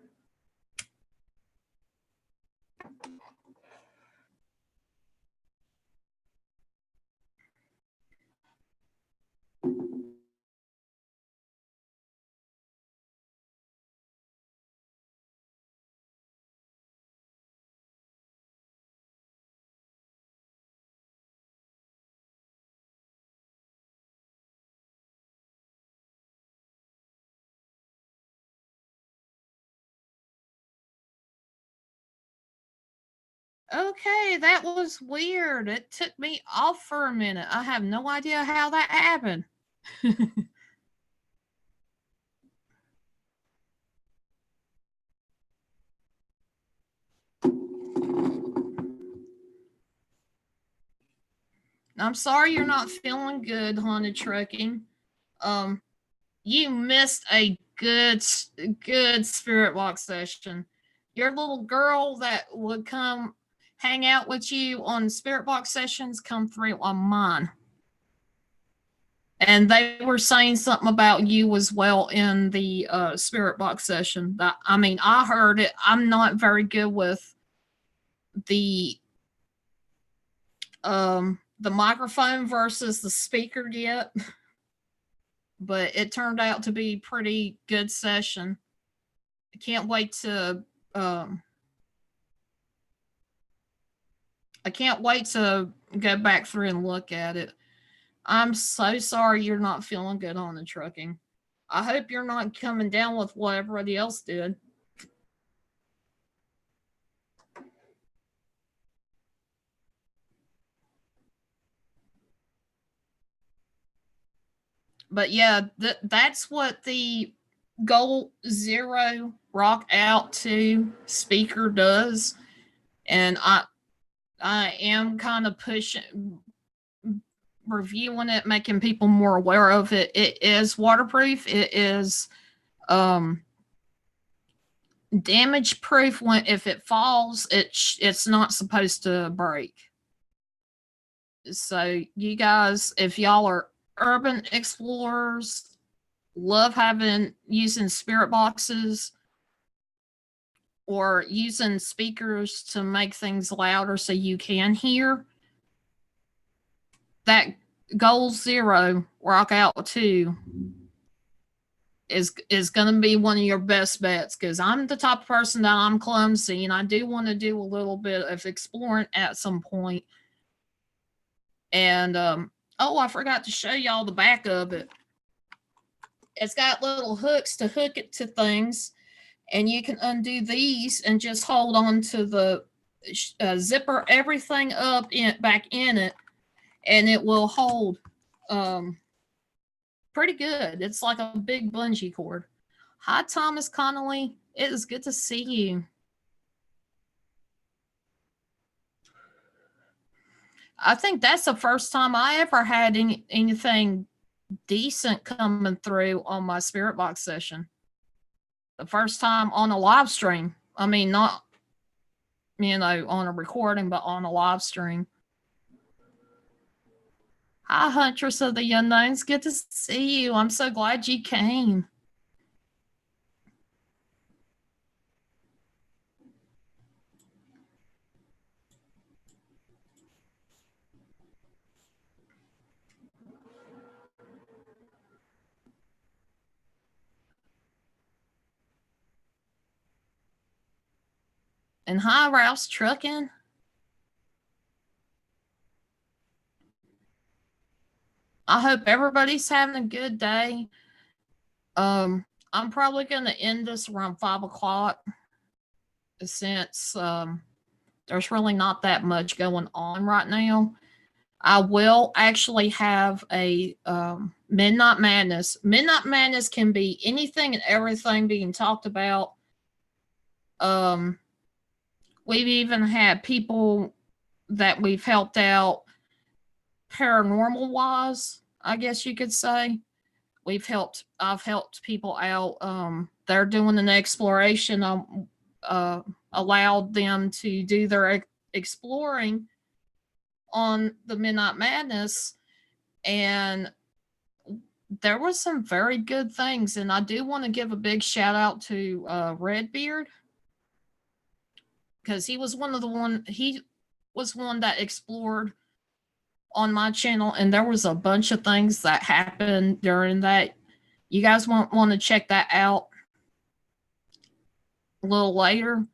Okay, that was weird. It took me off for a minute. I have no idea how that happened. I'm sorry you're not feeling good, Haunted Trucking. Um, you missed a good spirit walk session. Your little girl that would come hang out with you on spirit box sessions come through on mine. And they were saying something about you as well in the spirit box session. I mean, I heard it. I'm not very good with the microphone versus the speaker yet, but it turned out to be pretty good session. I can't wait to um, I can't wait to go back through and look at it. I'm so sorry you're not feeling good on the trucking. I hope you're not coming down with what everybody else did. But yeah, that's what the Goal Zero Rock Out 2 speaker does. And I am kind of pushing reviewing it, making people more aware of it. It is waterproof. It is damage proof. When if it falls, it's not supposed to break. So you guys, if y'all are urban explorers, love having using spirit boxes or using speakers to make things louder so you can hear, that Goal 0, rock out 2 is going to be one of your best bets, because I'm the type of person that I'm clumsy and I do want to do a little bit of exploring at some point. And oh, I forgot to show y'all the back of it. It's got little hooks to hook it to things, and you can undo these and just hold on to the zipper everything up back in it, and it will hold pretty good. It's like a big bungee cord. Hi, Thomas Connolly. It is good to see you. I think that's the first time I ever had anything decent coming through on my Spirit Box session. The first time on a live stream. I mean, not, on a recording, but on a live stream. Hi, Huntress of the Unknowns. Good to see you. I'm so glad you came. And hi, Ralph's Trucking. I hope everybody's having a good day. I'm probably going to end this around 5 o'clock, since there's really not that much going on right now. I will actually have a Midnight Madness. Midnight Madness can be anything and everything being talked about. We've even had people that we've helped out paranormal wise, I guess you could say. I've helped people out. They're doing an exploration. Allowed them to do their exploring on the Midnight Madness, and there was some very good things. And I do want to give a big shout out to Redbeard, because he was one that explored on my channel, and there was a bunch of things that happened during that. You guys want to check that out a little later.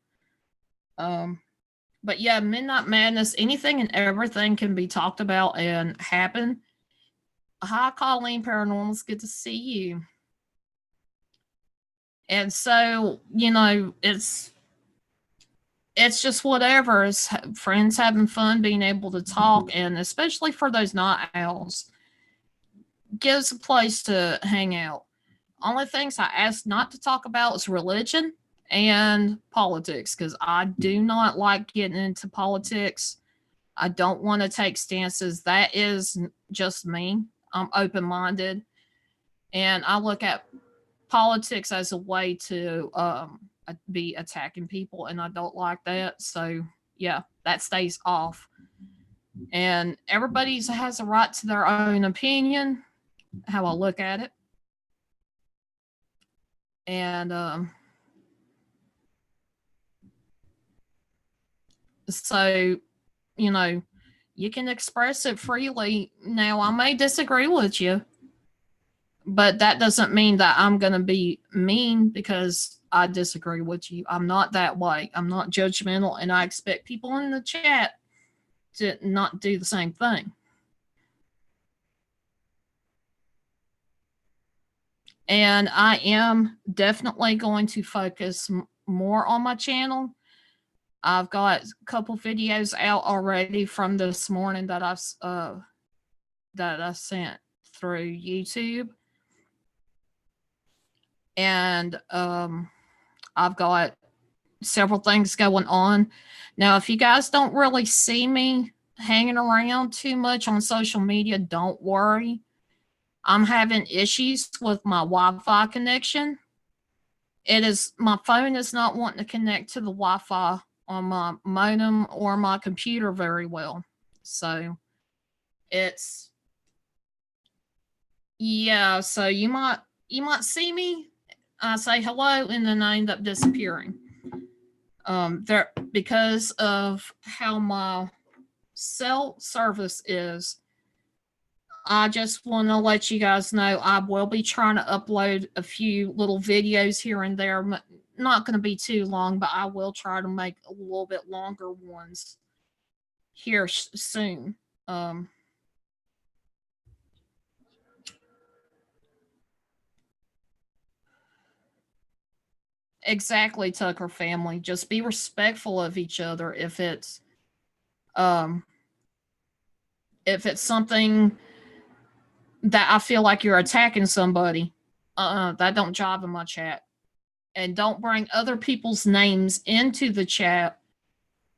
But yeah, Midnight Madness, anything and everything can be talked about and happen. Hi, Colleen Paranormal. It's good to see you. And so, it's just whatever. It's friends having fun, being able to talk, and especially for those night owls, gives a place to hang out. Only things I ask not to talk about is religion and politics, because I do not like getting into politics. I don't want to take stances. That is just me. I'm open minded, and I look at politics as a way to be attacking people, and I don't like that. So yeah, that stays off. And everybody has a right to their own opinion, how I look at it. And so, you can express it freely. Now, I may disagree with you, but that doesn't mean that I'm going to be mean because I disagree with you. I'm not that way. I'm not judgmental, and I expect people in the chat to not do the same thing. And I am definitely going to focus more on my channel. I've got a couple videos out already from this morning that I sent through YouTube, and I've got several things going on. Now, if you guys don't really see me hanging around too much on social media, don't worry. I'm having issues with my Wi-Fi connection. My phone is not wanting to connect to the Wi-Fi on my modem or my computer very well. So so you might see me, say hello, and then I end up disappearing. Because of how my cell service is, I just want to let you guys know I will be trying to upload a few little videos here and there. Not going to be too long, but I will try to make a little bit longer ones here soon. Um, exactly, Tucker family. Just be respectful of each other. Um, if it's something that I feel like you're attacking somebody, that don't jive in my chat. And don't bring other people's names into the chat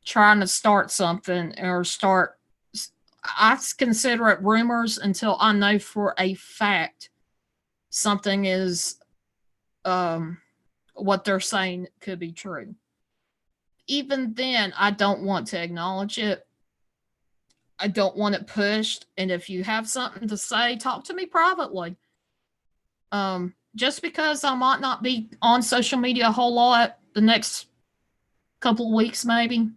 trying to start something or start. I consider it rumors until I know for a fact something is what they're saying could be true. Even then, I don't want to acknowledge it. I don't want it pushed. And if you have something to say, talk to me privately. Just because I might not be on social media a whole lot the next couple of weeks, maybe,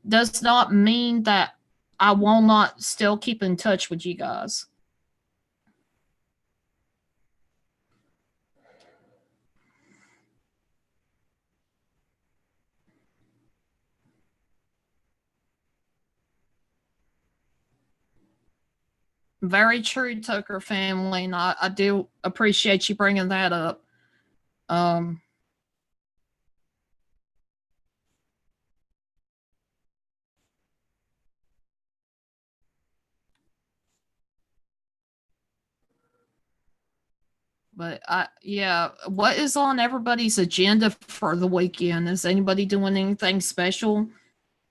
does not mean that I will not still keep in touch with you guys. Very true, Tucker family, and I do appreciate you bringing that up. Um, but yeah, what is on everybody's agenda for the weekend? Is anybody doing anything special?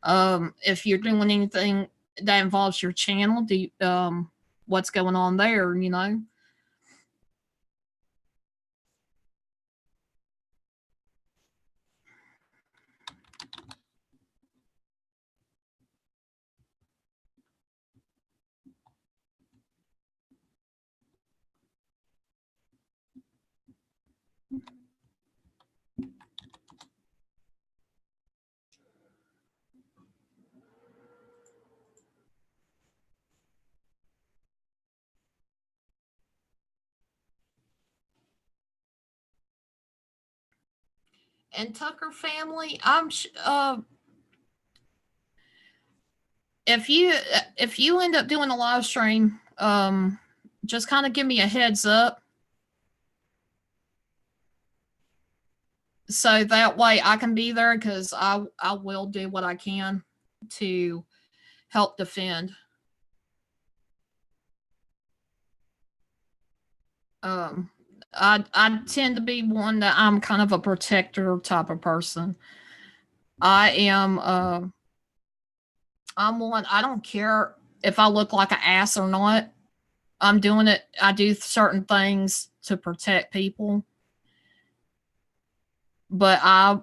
If you're doing anything that involves your channel, what's going on there? You know. And Tucker family, if you end up doing a live stream, just kind of give me a heads up so that way I can be there because I will do what I can to help defend. Um, I tend to be one that I'm kind of a protector type of person. I am. I'm one. I don't care if I look like an ass or not. I'm doing it. I do certain things to protect people, but I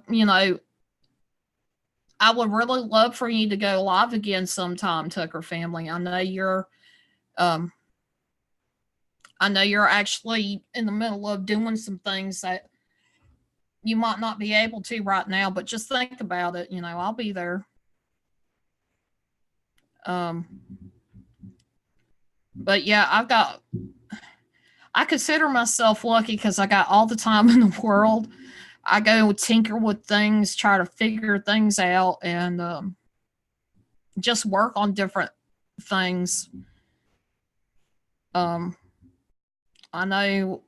would really love for you to go live again sometime, Tucker family. Um, I know you're actually in the middle of doing some things that you might not be able to right now, but just think about it. You know, I'll be there. Um, but yeah, I consider myself lucky because I got all the time in the world. I go tinker with things, try to figure things out, and just work on different things. Um, I know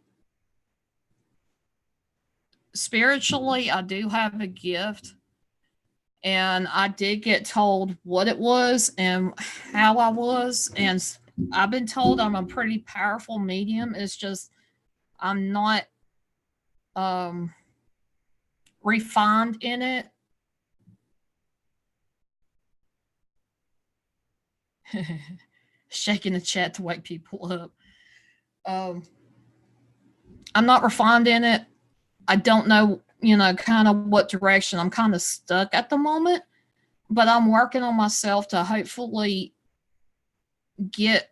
spiritually, I do have a gift, and I did get told what it was and how I was, and I've been told I'm a pretty powerful medium. It's just I'm not um, refined in it. Shaking the chat to wake people up. Um, I'm not refined in it. I don't know, kind of what direction. I'm kind of stuck at the moment, but I'm working on myself to hopefully get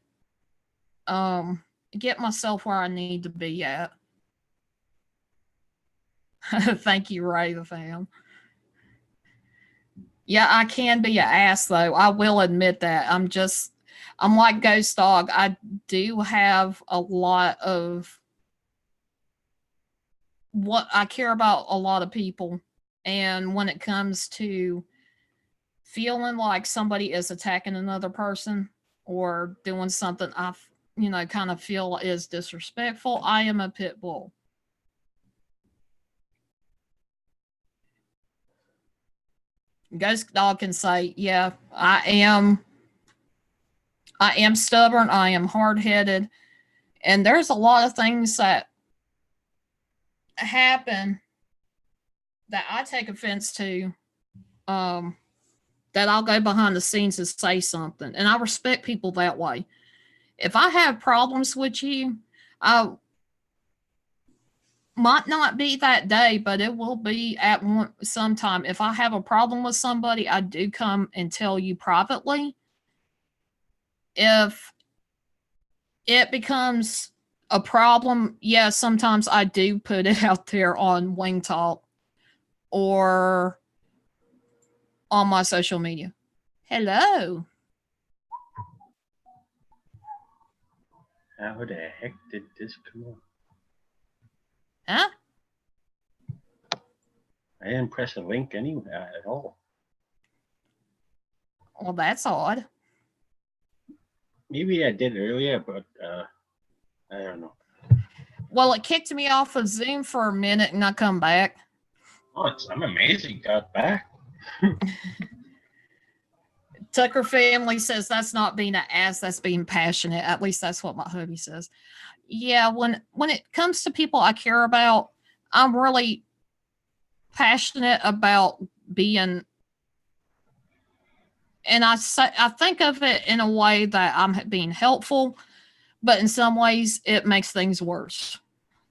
um get myself where I need to be at. Thank you, Ray the fam. Yeah, I can be an ass though. I will admit that. I'm just I'm like Ghost Dog. I do have a lot of what I care about a lot of people. And when it comes to feeling like somebody is attacking another person or doing something kind of feel is disrespectful, I am a pit bull. Ghost Dog can say, yeah, I am stubborn, I am hard-headed, and there's a lot of things that happen that I take offense to, that I'll go behind the scenes and say something. And I respect people that way. If I have problems with you, I might not be that day, but it will be at one sometime. If I have a problem with somebody, I do come and tell you privately. If it becomes a problem, yeah, sometimes I do put it out there on Wing Talk or on my social media. Hello. How the heck did this come on? Huh? I didn't press a link anywhere at all. Well, that's odd. Maybe I did earlier, but I don't know. Well, it kicked me off of Zoom for a minute and I come back. Oh, I'm amazed you got back. Tucker family says that's not being an ass, that's being passionate. At least that's what my hubby says. Yeah, when it comes to people I care about, I'm really passionate about being, and I think of it in a way that I'm being helpful, but in some ways it makes things worse.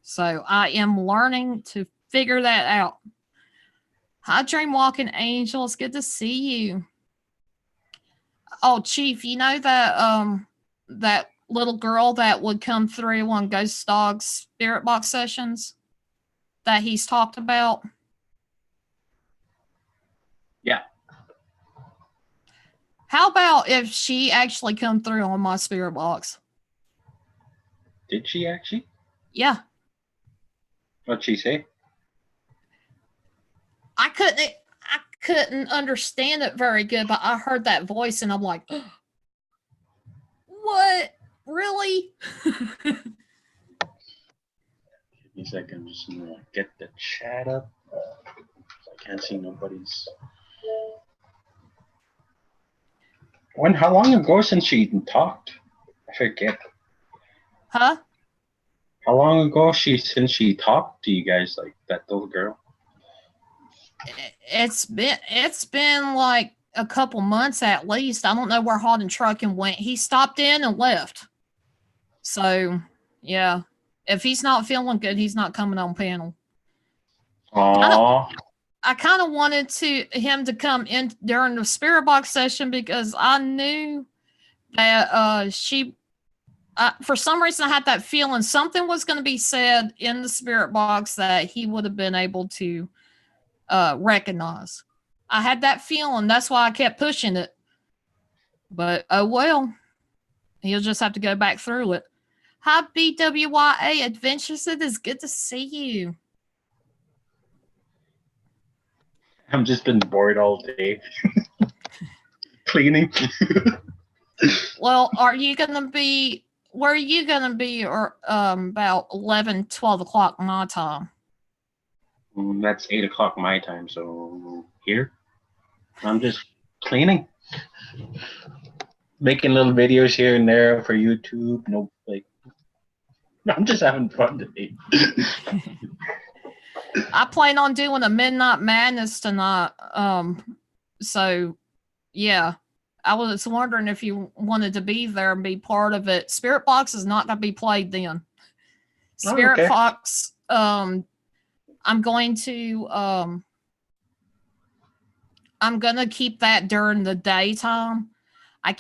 So I am learning to figure that out. Hi, Dreamwalking Angel. It's good to see you. Oh, Chief, you know that little girl that would come through on Ghost Dog's Spirit Box sessions that he's talked about? Yeah. How about if she actually come through on my Spirit Box? Did she actually? Yeah. What'd she say? I couldn't understand it very good, but I heard that voice and I'm like, oh, what? Really? Give me a second. I'm just gonna get the chat up. I can't see nobody's. How long ago since she talked? I forget. Huh? How long ago since she talked to you guys, like that little girl? It's been like a couple months at least. I don't know where Hot and Truckin' went. He stopped in and left. So yeah, if he's not feeling good, he's not coming on panel. Aww. I kind of wanted him to come in during the Spirit Box session because I knew that for some reason I had that feeling something was going to be said in the Spirit Box that he would have been able to recognize. I had that feeling. That's why I kept pushing it. But oh well, he'll just have to go back through it. Hi, BWYA Adventures. It is good to see you. I've just been bored all day. Cleaning. Well, where are you going to be or about 11, 12 o'clock my time? That's 8 o'clock my time, so here. I'm just cleaning. Making little videos here and there for YouTube. I'm just having fun today. I plan on doing a Midnight Madness tonight. So yeah. I was wondering if you wanted to be there and be part of it. Spirit Box is not going to be played then. Spirit Box, I'm going to keep that during the daytime. I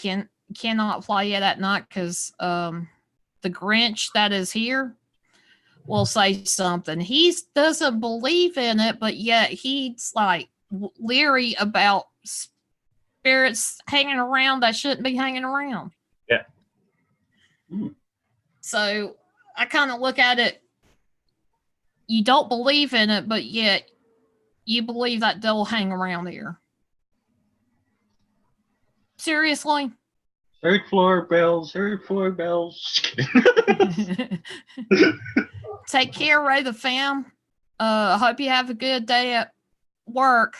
cannot play it at night because the Grinch that is here will say something. He doesn't believe in it, but yet he's like leery about spirits hanging around that shouldn't be hanging around. Yeah. So I kind of look at it. You don't believe in it, but yet you believe that they'll hang around here. Seriously? Third floor bells, third floor bells. Take care, Ray the fam. I hope you have a good day at work.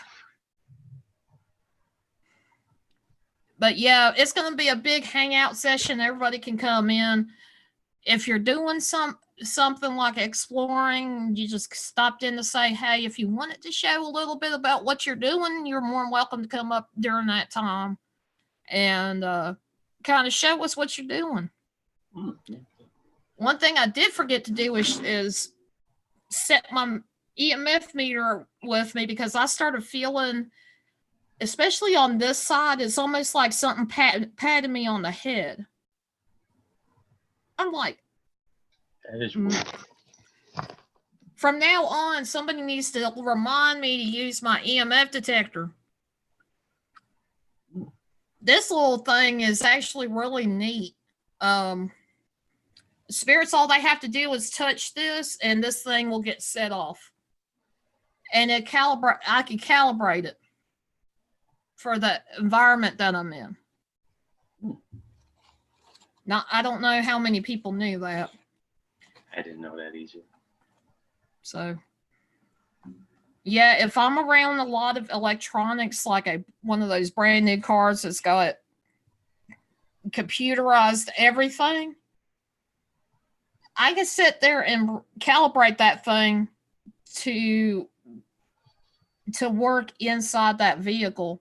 But yeah, it's going to be a big hangout session. Everybody can come in. If you're doing something like exploring, you just stopped in to say, hey, if you wanted to show a little bit about what you're doing, you're more than welcome to come up during that time and kind of show us what you're doing. One thing I did forget to do is set my EMF meter with me, because I started feeling, especially on this side, it's almost like something patted me on the head. I'm like, That is weird. From now on, somebody needs to remind me to use my EMF detector. This little thing is actually really neat. Spirits, all they have to do is touch this, and this thing will get set off. And I can calibrate it for the environment that I'm in. Now, I don't know how many people knew that. I didn't know that either. So, yeah, if I'm around a lot of electronics, like one of those brand new cars that's got computerized everything, I can sit there and calibrate that thing to work inside that vehicle.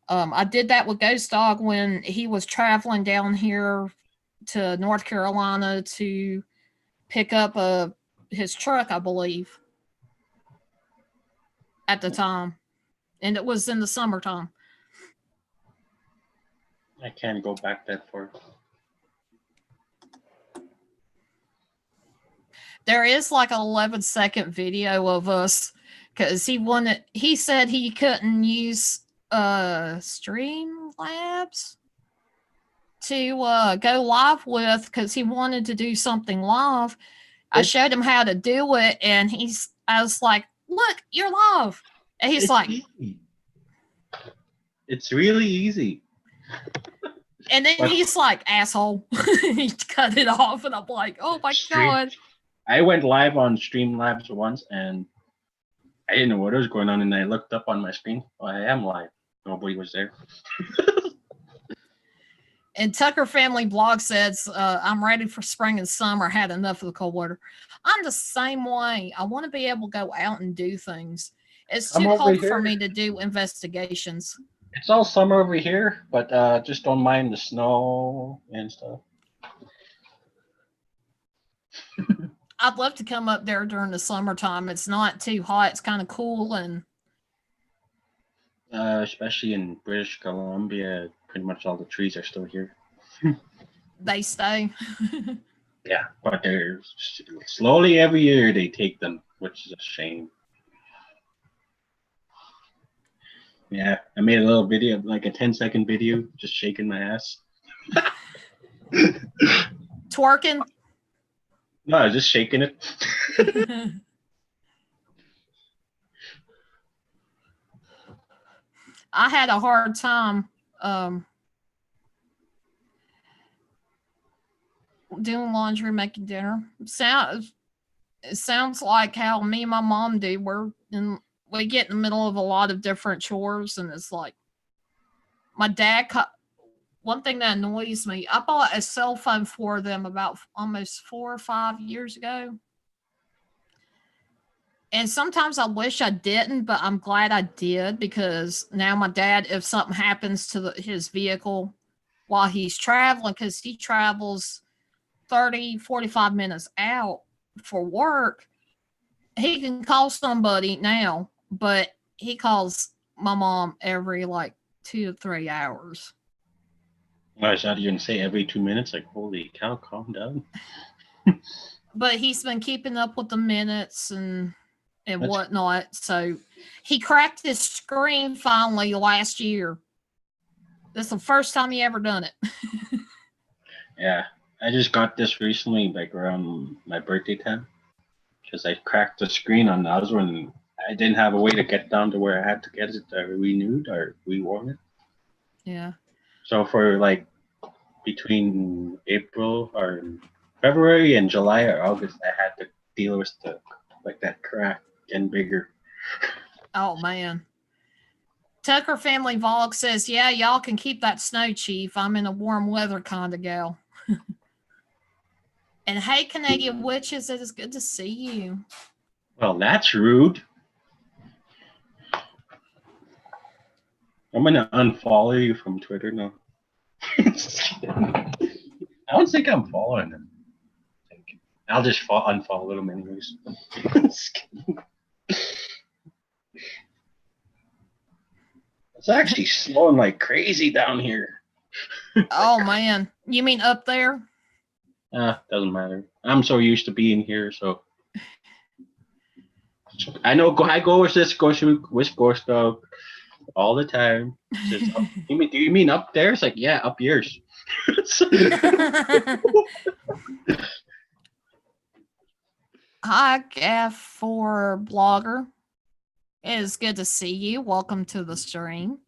I did that with Ghost Dog when he was traveling down here to North Carolina to pick up his truck, I believe, at the time. And it was in the summertime. I can't go back that far. There is like an 11-second video of us, because he said he couldn't use Streamlabs to go live with, because he wanted to do something live. I showed him how to do it, and I was like, look, you're live. And he's like, easy. It's really easy. And then he's like, asshole. He cut it off, and I'm like, oh my God. I went live on Streamlabs once, and I didn't know what was going on, and I looked up on my screen. Oh, I am live. Nobody was there. And Tucker Family Blog says, I'm ready for spring and summer. Had enough of the cold water. I'm the same way. I want to be able to go out and do things. It's too cold for me to do investigations. It's all summer over here, but just don't mind the snow and stuff. I'd love to come up there during the summertime. It's not too hot. It's kind of cool, and especially in British Columbia, pretty much all the trees are still here. They stay. Yeah, but they're slowly every year they take them, which is a shame. Yeah, I made a little video, like a 10-second video, just shaking my ass. Twerking? No, I was just shaking it. I had a hard time doing laundry, making dinner. It sounds like how me and my mom do. We get in the middle of a lot of different chores, and it's like my dad. One thing that annoys me, I bought a cell phone for them about almost 4 or 5 years ago. And sometimes I wish I didn't, but I'm glad I did, because now my dad, if something happens to his vehicle while he's traveling, because he travels 30, 45 minutes out for work, he can call somebody now, but he calls my mom every like 2 to 3 hours. I thought you were going to say every 2 minutes. Like, holy cow, calm down. But he's been keeping up with the minutes and whatnot. So he cracked his screen finally last year. That's the first time he ever done it. Yeah, I just got this recently, like around my birthday time, because I cracked the screen on the other one. And I didn't have a way to get down to where I had to get it renewed or reworn it. Yeah. So for like between April or February and July or August, I had to deal with the like that crack getting bigger. Oh man. Tucker Family Vlog says, yeah, y'all can keep that snow, Chief. I'm in a warm weather kind of gal. And hey, Canadian Witches, it is good to see you. Well, that's rude. I'm gonna unfollow you from Twitter now. I don't think I'm following them. I'll just unfollow them anyways. It's actually snowing like crazy down here. Oh man. You mean up there? Doesn't matter. I'm so used to being here, so I know. I go with this Ghost Dog all the time. Says, do you mean up there? It's like, yeah, up yours. Hi, Gaff4 Blogger. It is good to see you. Welcome to the stream.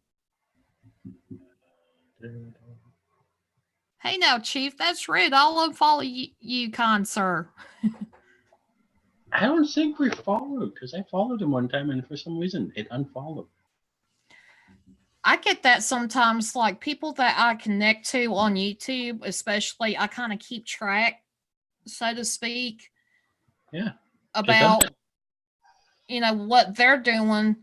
Hey now, Chief, that's rude. I'll unfollow you, kind sir. I don't think we followed because I followed him one time and for some reason it unfollowed. I get that sometimes, like people that I connect to on YouTube, especially, I kind of keep track, so to speak. Yeah. About, what they're doing.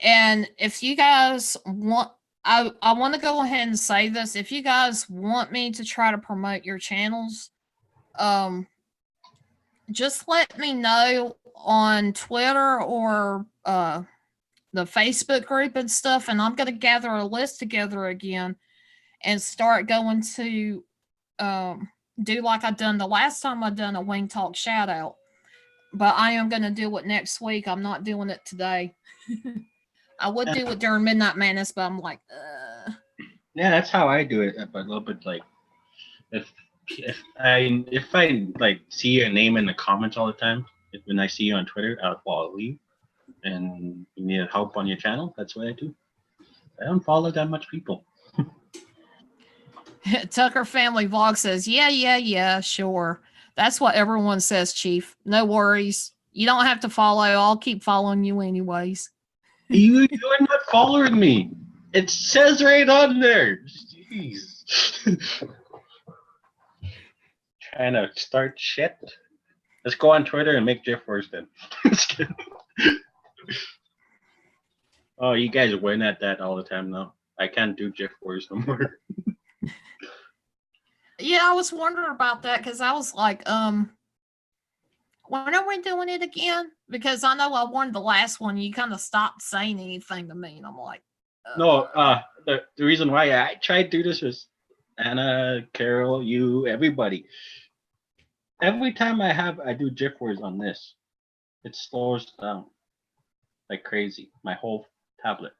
And if you guys want, I want to go ahead and say this. If you guys want me to try to promote your channels, just let me know on Twitter or the Facebook group and stuff, and I'm going to gather a list together again and start going to do like I done the last time I done a Wing Talk shout out. But I am going to do it next week. I'm not doing it today. I would do it during Midnight Madness, but I'm like, Yeah, that's how I do it. But a little bit like, if I like see your name in the comments all the time, when I see you on Twitter, I'll follow you. And you need help on your channel, that's what I do. I don't follow that much people. Tucker Family Vlog says, yeah, sure. That's what everyone says, Chief. No worries. You don't have to follow. I'll keep following you anyways. You're not following me. It says right on there. Jeez. Trying to start shit. Let's go on Twitter and make Jeff worse then. Oh, you guys win at that all the time now. I can't do Jeff Wars no more. Yeah, I was wondering about that because I was like, when are we doing it again? Because I know I won the last one. You kind of stopped saying anything to me, and I'm like, no. The reason why I tried to do this was Anna, Carol, you, everybody. Every time I do Jeff Wars on this, it slows down like crazy. My whole tablet.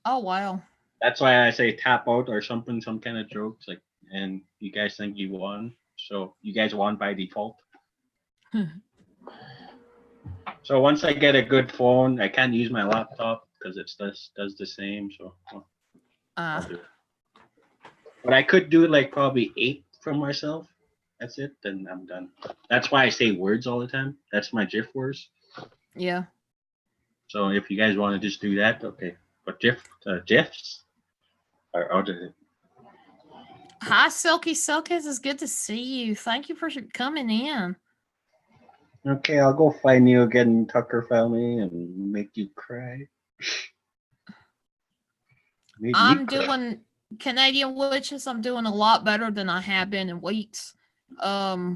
oh wow. That's why I say tap out or something, some kind of jokes like, and you guys think you won, so you guys won by default. So once I get a good phone, I can't use my laptop because it does the same. So I'll do it. But I could do like probably 8 for myself. That's it. Then I'm done. That's why I say words all the time. That's my GIF words. Yeah. So if you guys want to just do that, okay. But GIFs are other. Hi, Silky Silkies. It's good to see you. Thank you for coming in. Okay, I'll go find you again, Tucker Family, and make you cry. I'm doing Canadian Witches. I'm doing a lot better than I have been in weeks. I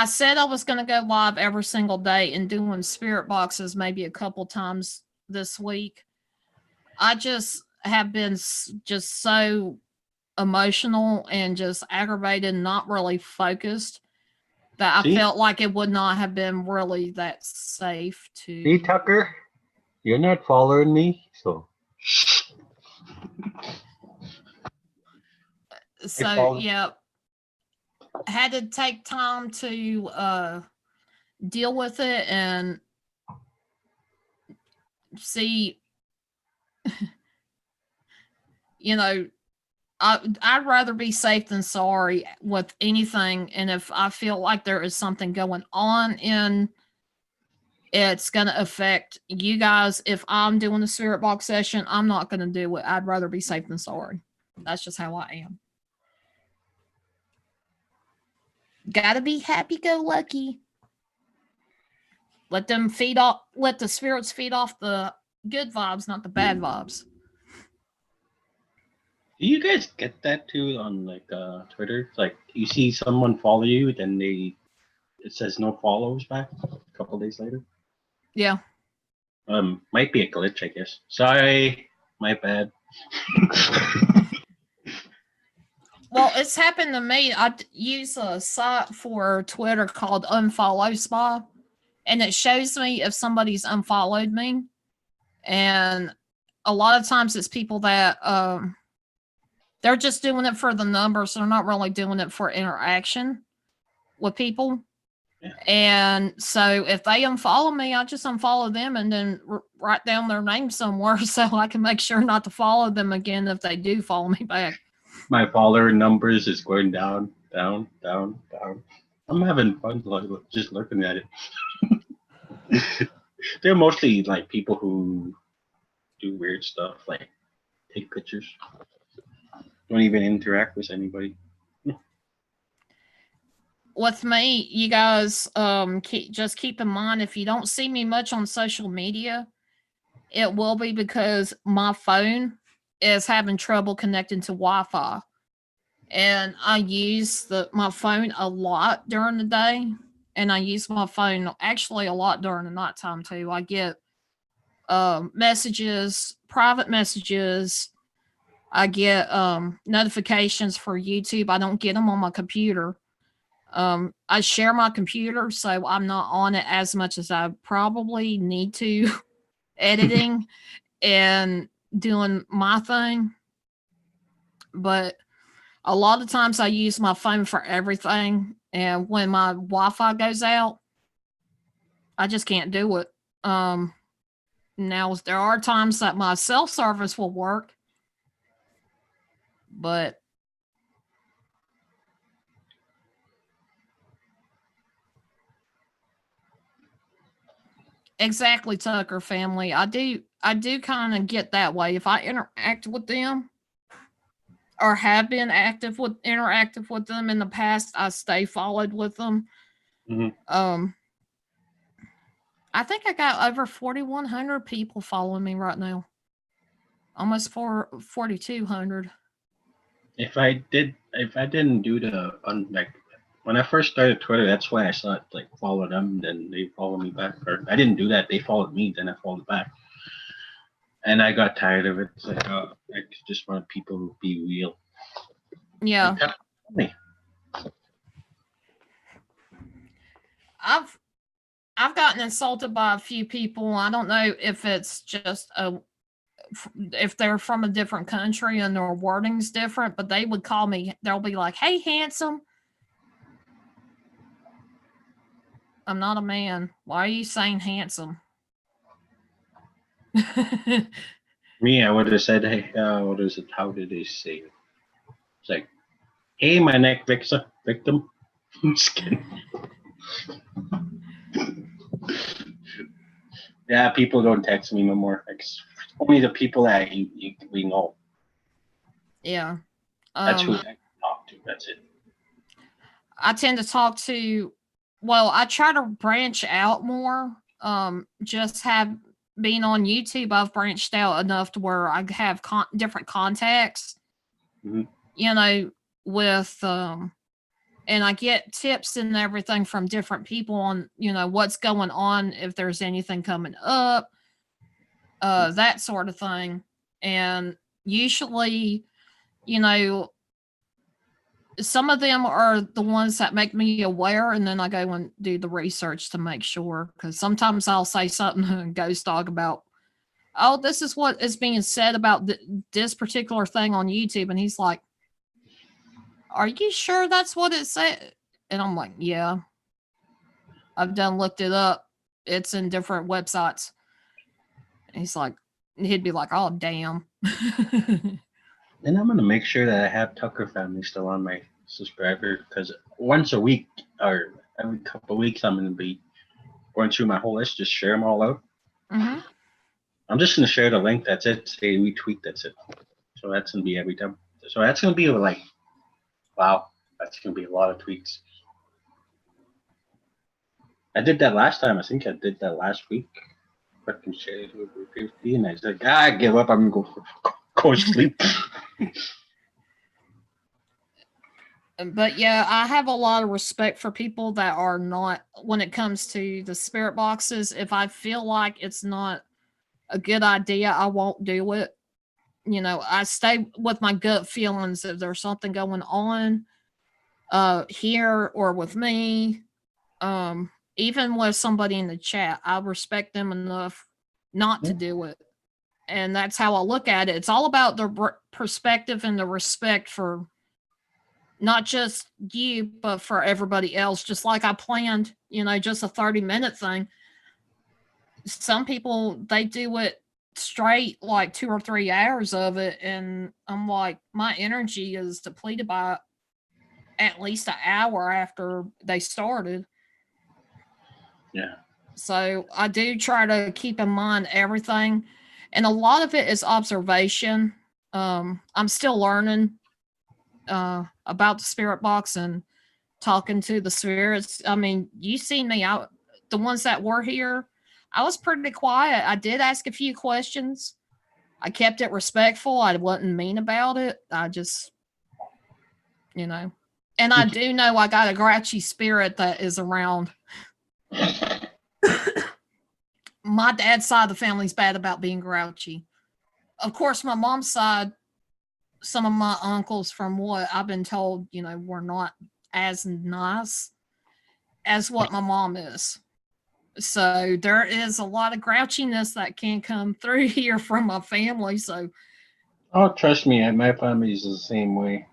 said I was going to go live every single day and doing spirit boxes maybe a couple times this week. I just have been just so emotional and just aggravated and not really focused that I felt like it would not have been really that safe to. See, Tucker, you're not following me, so. So follow. yeah, I had to take time to deal with it and see, you know, I'd rather be safe than sorry with anything. And if I feel like there is something going on and it's going to affect you guys, if I'm doing a spirit box session, I'm not going to do it. I'd rather be safe than sorry. That's just how I am. Gotta be happy go lucky. Let the spirits feed off the good vibes, not the bad vibes. Do you guys get that too on like Twitter? Like you see someone follow you, then it says no follows back a couple days later. Yeah. Might be a glitch, I guess. Sorry, my bad. Well, it's happened to me. I use a site for Twitter called Unfollow Spy, and it shows me if somebody's unfollowed me. And a lot of times it's people that they're just doing it for the numbers. They're not really doing it for interaction with people. Yeah. And so if they unfollow me, I just unfollow them and then write down their name somewhere so I can make sure not to follow them again if they do follow me back. My follower numbers is going down, down, down, down. I'm having fun just looking at it. They're mostly like people who do weird stuff, like take pictures. Don't even interact with anybody. With me, you guys just keep in mind, if you don't see me much on social media, it will be because my phone is having trouble connecting to Wi-Fi. And I use my phone a lot during the day, and I use my phone actually a lot during the nighttime too. I get messages, private messages. I get notifications for YouTube. I don't get them on my computer. I share my computer, so I'm not on it as much as I probably need to, editing and doing my thing. But a lot of times I use my phone for everything. And when my Wi-Fi goes out, I just can't do it. Now, there are times that my cell service will work, but exactly, Tucker family. I do kind of get that way. If I interact with them or have been interactive with them in the past, I stay followed with them. Mm-hmm. I think I got over 4,100 people following me right now. Almost 4,200. If I didn't do the like when I first started Twitter, that's why I started like follow them, then they follow me back. Or I didn't do that; they followed me, then I followed back. And I got tired of it. It's like, I just want people to be real. Yeah. Like, I've gotten insulted by a few people. I don't know if it's just if they're from a different country and their wording's different, but they would call me. They'll be like, "Hey, handsome." I'm not a man. Why are you saying handsome? Me, I would have said, "Hey, what is it? How did they say it?" It's like, "Hey, my neck victim." I'm just kidding. Yeah, people don't text me no more. Like, only the people that we know. Yeah. That's who I talk to. That's it. I tend to talk to. Well, I try to branch out more. Just have being on YouTube, I've branched out enough to where I have different contacts. Mm-hmm. You know, with and I get tips and everything from different people on, what's going on, if there's anything coming up, that sort of thing. And usually, some of them are the ones that make me aware, and then I go and do the research to make sure, because sometimes I'll say something in Ghost Dog about, oh, this is what is being said about this particular thing on YouTube, and he's like, are you sure that's what it said? And I'm like, yeah, I've done looked it up. It's in different websites. And he'd be like, oh, damn. And I'm gonna make sure that I have Tucker Family still on my subscriber because once a week or every couple of weeks I'm gonna be going through my whole list, just share them all out. Mm-hmm. I'm just gonna share the link. That's it. Say retweet. That's it. So that's gonna be every time. So that's gonna be like, wow, that's gonna be a lot of tweets. I did that last time. I think I did that last week. Fucking share it with 50, and I said, I give up. I'm gonna go sleep. But yeah, I have a lot of respect for people that are not, when it comes to the spirit boxes. If I feel like it's not a good idea, I won't do it. You know, I stay with my gut feelings if there's something going on here or with me. Even with somebody in the chat, I respect them enough not to do it. And that's how I look at it. It's all about the perspective and the respect for not just you, but for everybody else. Just like I planned, just a 30-minute thing. Some people, they do it straight, like 2 or 3 hours of it. And I'm like, my energy is depleted by at least an hour after they started. Yeah. So I do try to keep in mind everything. And a lot of it is observation. I'm still learning about the spirit box and talking to the spirits. I mean, you seen me out, the ones that were here, I was pretty quiet. I did ask a few questions. I kept it respectful. I wasn't mean about it. I just, and I do know I got a grouchy spirit that is around. My dad's side of the family's bad about being grouchy. Of course, my mom's side, some of my uncles, from what I've been told, were not as nice as what my mom is. So there is a lot of grouchiness that can come through here from my family. So, oh, trust me, my family is the same way.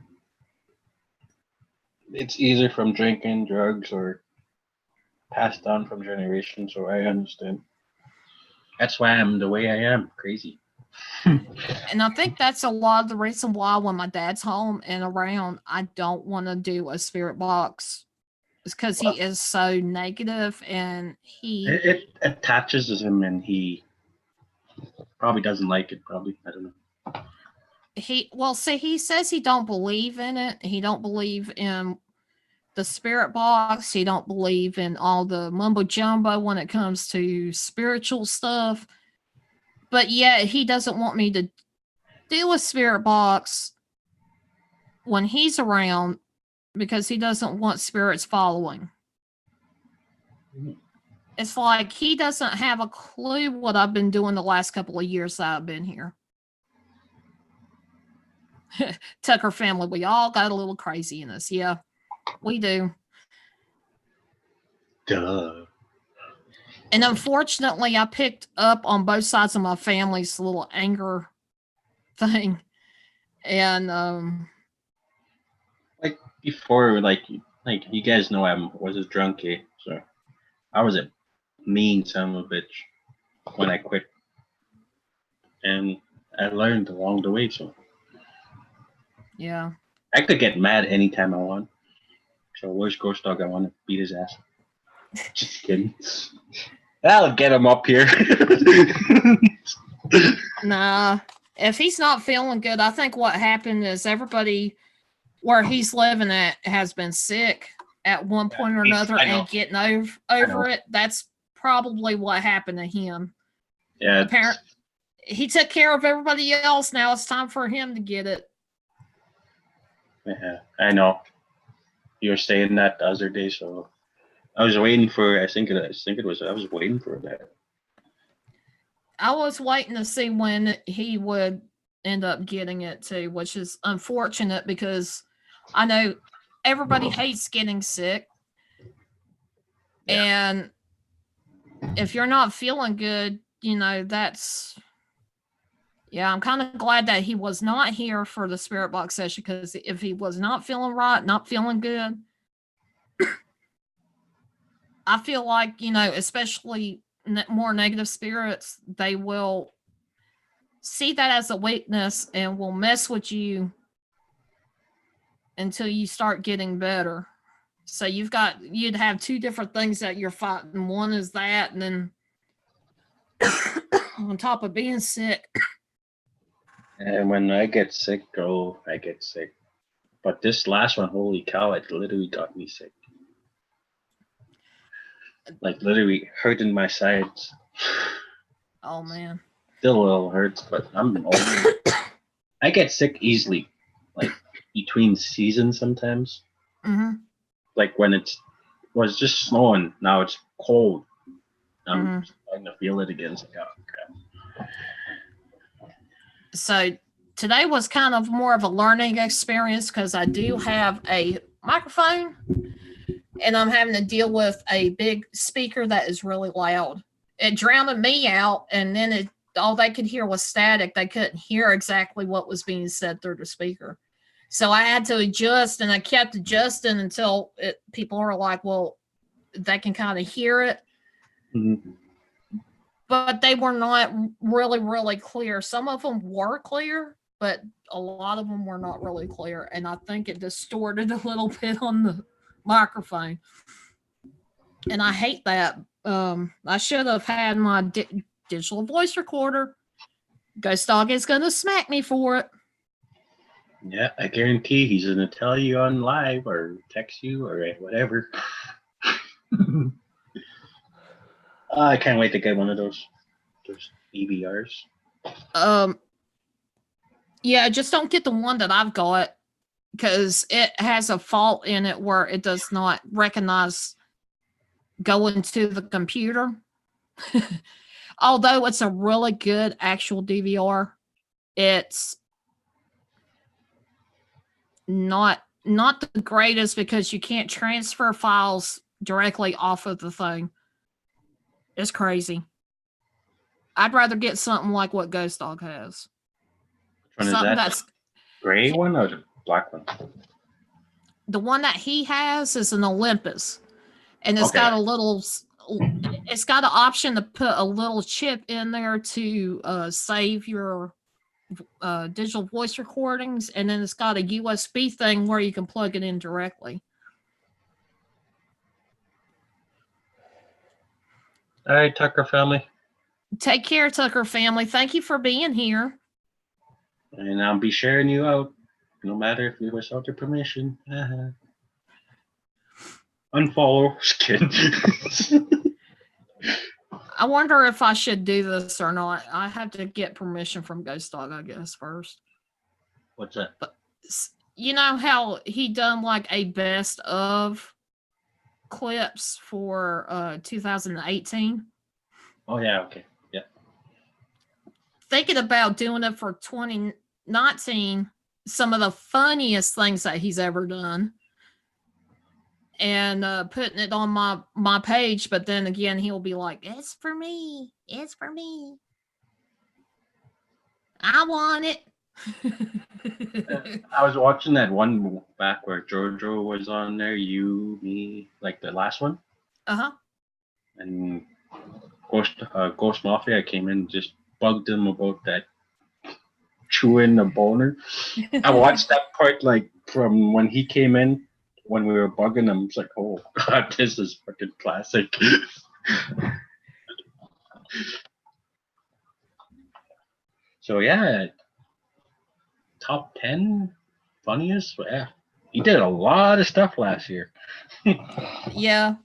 It's either from drinking, drugs, or passed down from generations. So I understand. That's why I'm the way I am, crazy. And I think that's a lot of the reason why when my dad's home and around, I don't want to do a spirit box. It's because he is so negative and it attaches to him, and he probably doesn't like it. Probably, I don't know. He says he don't believe in it. He don't believe in the spirit box. He don't believe in all the mumbo jumbo when it comes to spiritual stuff. But yet he doesn't want me to do a spirit box when he's around because he doesn't want spirits following. It's like he doesn't have a clue what I've been doing the last couple of years that I've been here. Tucker family, we all got a little crazy in us. Yeah, we do. Duh. And unfortunately, I picked up on both sides of my family's little anger thing. And like before, like you guys know, I was a drunkie, so I was a mean son of a bitch when I quit, and I learned along the way. So yeah, I could get mad anytime I want. So where's Ghost Dog? I want to beat his ass. Just kidding. I'll get him up here. nah. If he's not feeling good, I think what happened is everybody where he's living at has been sick at one point or another and getting over it. That's probably what happened to him. Yeah. Apparently, he took care of everybody else. Now it's time for him to get it. Yeah, I know. You were saying that the other day, so I was waiting for. I was waiting for that. I was waiting to see when he would end up getting it too, which is unfortunate because I know everybody hates getting sick. Yeah. And if you're not feeling good, that's Yeah, I'm kind of glad that he was not here for the spirit box session, because if he was not feeling right, not feeling good, I feel like, especially more negative spirits, they will see that as a weakness and will mess with you until you start getting better. So you'd have two different things that you're fighting. One is that, and then on top of being sick. And when I get sick, I get sick. But this last one, holy cow, it literally got me sick. Like literally hurting my sides. Oh man. Still a little hurts, but I'm over. I get sick easily, like between seasons sometimes. Mm-hmm. Like when it was just snowing, now it's cold. I'm starting to feel it again. It's like, oh crap. So today was kind of more of a learning experience, because I do have a microphone and I'm having to deal with a big speaker that is really loud. It drowned me out, and then all they could hear was static. They couldn't hear exactly what was being said through the speaker. So I had to adjust, and I kept adjusting until people were like, well, they can kind of hear it. Mm-hmm. But they were not really, really clear. Some of them were clear, but a lot of them were not really clear. And I think it distorted a little bit on the microphone. And I hate that. I should have had my digital voice recorder. Ghost Dog is going to smack me for it. Yeah, I guarantee he's going to tell you on live or text you or whatever. I can't wait to get one of those EVRs. Yeah, just don't get the one that I've got, because it has a fault in it where it does not recognize going to the computer. Although it's a really good actual DVR, it's not the greatest, because you can't transfer files directly off of the thing. It's crazy. I'd rather get something like what Ghost Dog has. Which one is Something that? that's Gray one or the black one? the one that he has is an Olympus, and it's got a little. It's got an option to put a little chip in there to save your digital voice recordings, and then it's got a USB thing where you can plug it in directly. All right, Tucker family. Take care, Tucker family. Thank you for being here. And I'll be sharing you out, no matter if it was without your permission. Unfollow. Just kidding. I wonder if I should do this or not. I have to get permission from Ghost Dog, I guess, first. What's that? But you know how he done like a best of clips for 2018? Oh yeah, okay. Yeah. Thinking about doing it for 2019, some of the funniest things that he's ever done, and putting it on my page. But then again, he'll be like, it's for me, I want it. I was watching that one back where Jojo was on there, you, me, like the last one. And Ghost Mafia came in and just bugged him about that chewing the boner. I watched that part like from when he came in, when we were bugging him. It's like, oh god, this is fucking classic. So yeah, top 10 funniest. Yeah, he did a lot of stuff last year. Yeah.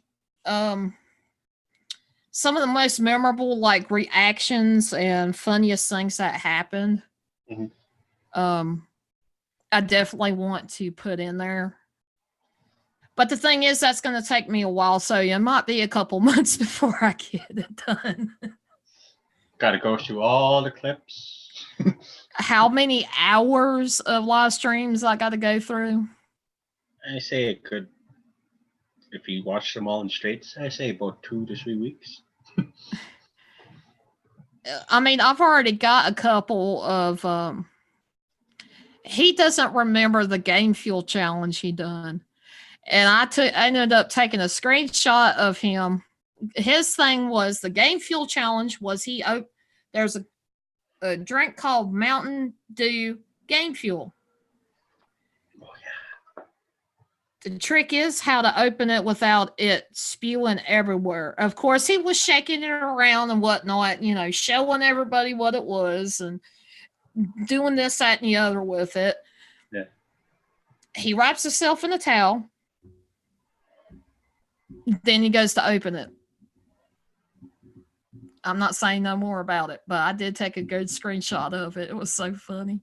Some of the most memorable like reactions and funniest things that happened. I definitely want to put in there. But the thing is, that's going to take me a while, so it might be a couple months before I get it done. Got to go through all the clips. How many hours of live streams I got to go through? I say it could, if you watch them all in straights, I say about 2 to 3 weeks. I mean, I've already got a couple of. He doesn't remember the game fuel challenge he done, and I ended up taking a screenshot of him. His thing was the game fuel challenge was there's a drink called Mountain Dew Game Fuel. Oh, yeah. The trick is how to open it without it spewing everywhere. Of course, he was shaking it around and whatnot, showing everybody what it was and doing this, that, and the other with it. Yeah. He wraps himself in a towel. Then he goes to open it. I'm not saying no more about it, but I did take a good screenshot of it. It was so funny.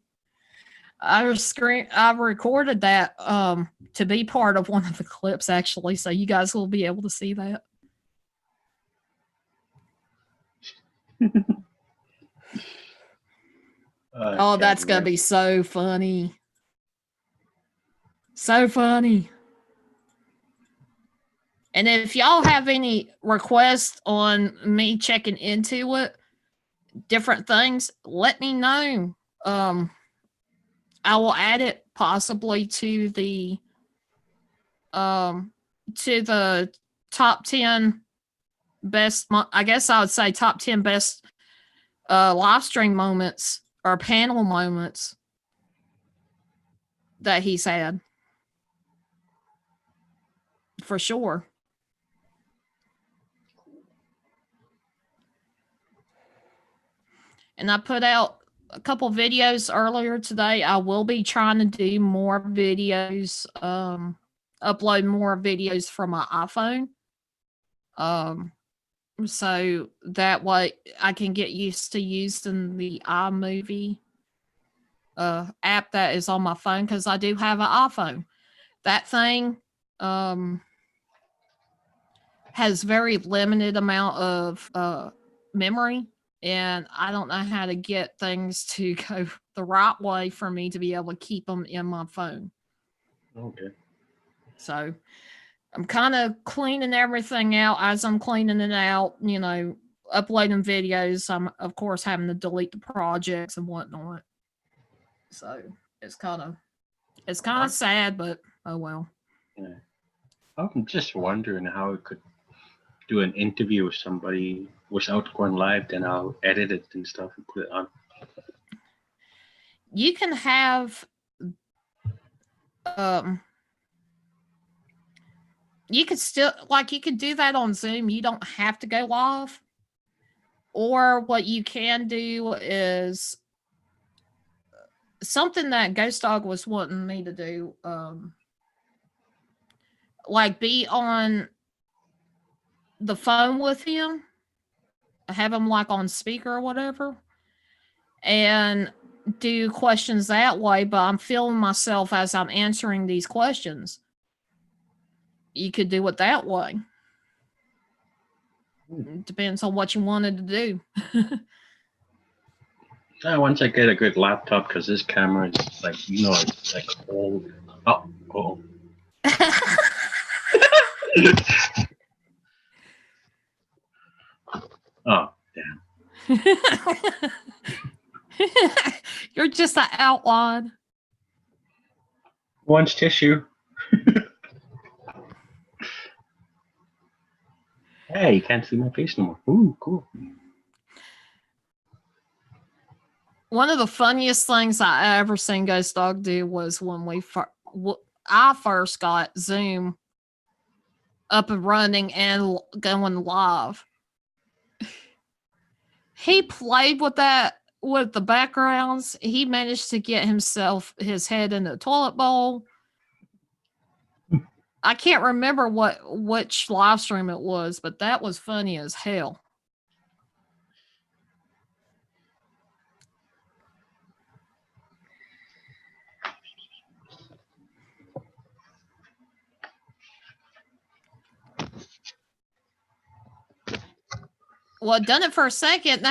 I recorded that to be part of one of the clips, actually, so you guys will be able to see that. Oh, that's going to be so funny. So funny. And if y'all have any requests on me checking into it, different things, let me know. I will add it possibly to the top 10 best, I guess I would say top 10 best live stream moments or panel moments that he's had. For sure. And I put out a couple videos earlier today. I will be trying to do more videos, upload more videos from my iPhone. So that way I can get used to using the iMovie app that is on my phone, because I do have an iPhone. That thing has very limited amount of memory. And I don't know how to get things to go the right way for me to be able to keep them in my phone. Okay. So I'm kind of cleaning everything out. As I'm cleaning it out, uploading videos, I'm, of course, having to delete the projects and whatnot. So it's kind of sad, but oh well. Yeah. I'm just wondering how it could do an interview with somebody without going live, then I'll edit it and stuff and put it on. You can have you could still, you could do that on Zoom. You don't have to go live. Or what you can do is something that Ghost Dog was wanting me to do, be on the phone with him, have him on speaker or whatever, and do questions that way, but I'm feeling myself as I'm answering these questions. You could do it that way. It depends on what you wanted to do. Once I get a good laptop, because this camera is it's old. Oh. Oh, damn. You're just an outlaw. Wants tissue. Hey, you can't see my face no more. Ooh, cool. One of the funniest things I ever seen Ghost Dog do was when I first got Zoom up and running and going live. He played with that, with the backgrounds. He managed to get his head in a toilet bowl. I can't remember which live stream it was, but that was funny as hell. Well, done it for a second.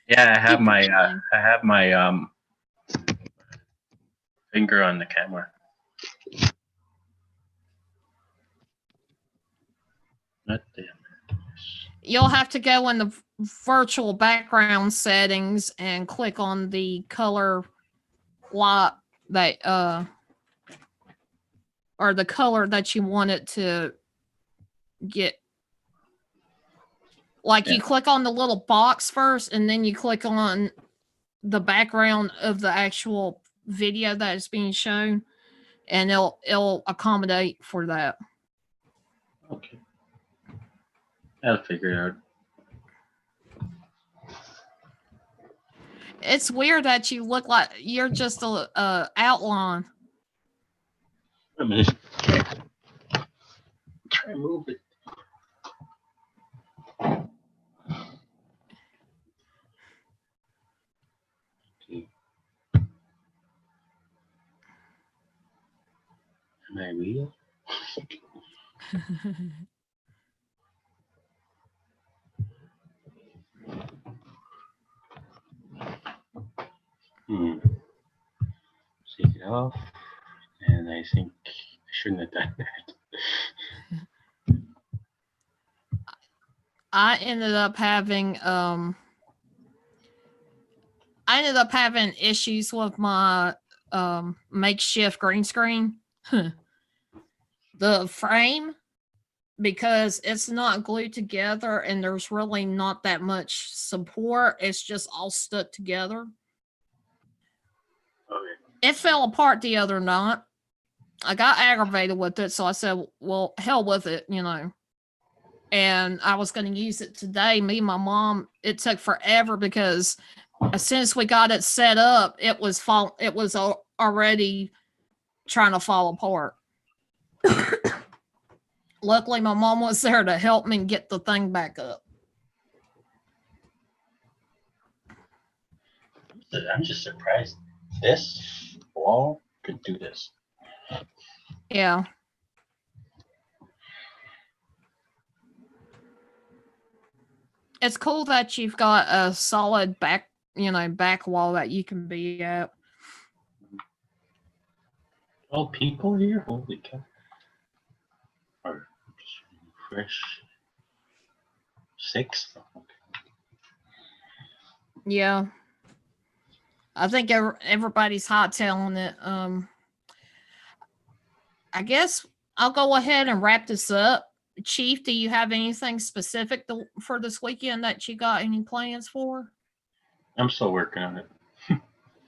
Yeah, I have my finger on the camera. God damn it. you'll have to go in the virtual background settings and click on the color lot that or the color that you want it to get. Like you click on the little box first, and then you click on the background of the actual video that is being shown, and it'll accommodate for that. Okay. I'll figure it out. It's weird that you look like you're just a outline. Wait a minute. Try and move it. Okay. Am I real? Take it off, and I think I shouldn't have done that. I ended up having issues with my makeshift green screen. The frame, because it's not glued together and there's really not that much support. It's just all stuck together. Okay. It fell apart the other night. I got aggravated with it, so I said, well, hell with it, you know. And I was going to use it today. Me and my mom, it took forever because as soon as we got it set up, it was already trying to fall apart. Luckily, my mom was there to help me get the thing back up. I'm just surprised this wall could do this. Yeah. It's cool that you've got a solid back wall that you can be at. Oh, people here? Holy cow. Or fresh 6? Okay. Yeah. I think everybody's hot-tailing it. I guess I'll go ahead and wrap this up. Chief, do you have anything specific for this weekend that you got any plans for? I'm still working on it.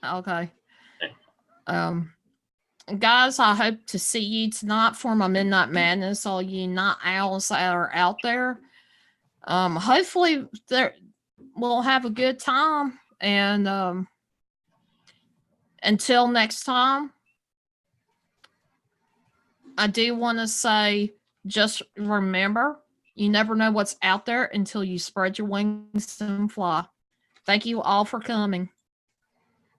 Okay. Guys, I hope to see you tonight for my Midnight Madness, all you night owls that are out there. Hopefully we'll have a good time, and until next time, I do want to say, just remember, you never know what's out there until you spread your wings and fly. Thank you all for coming.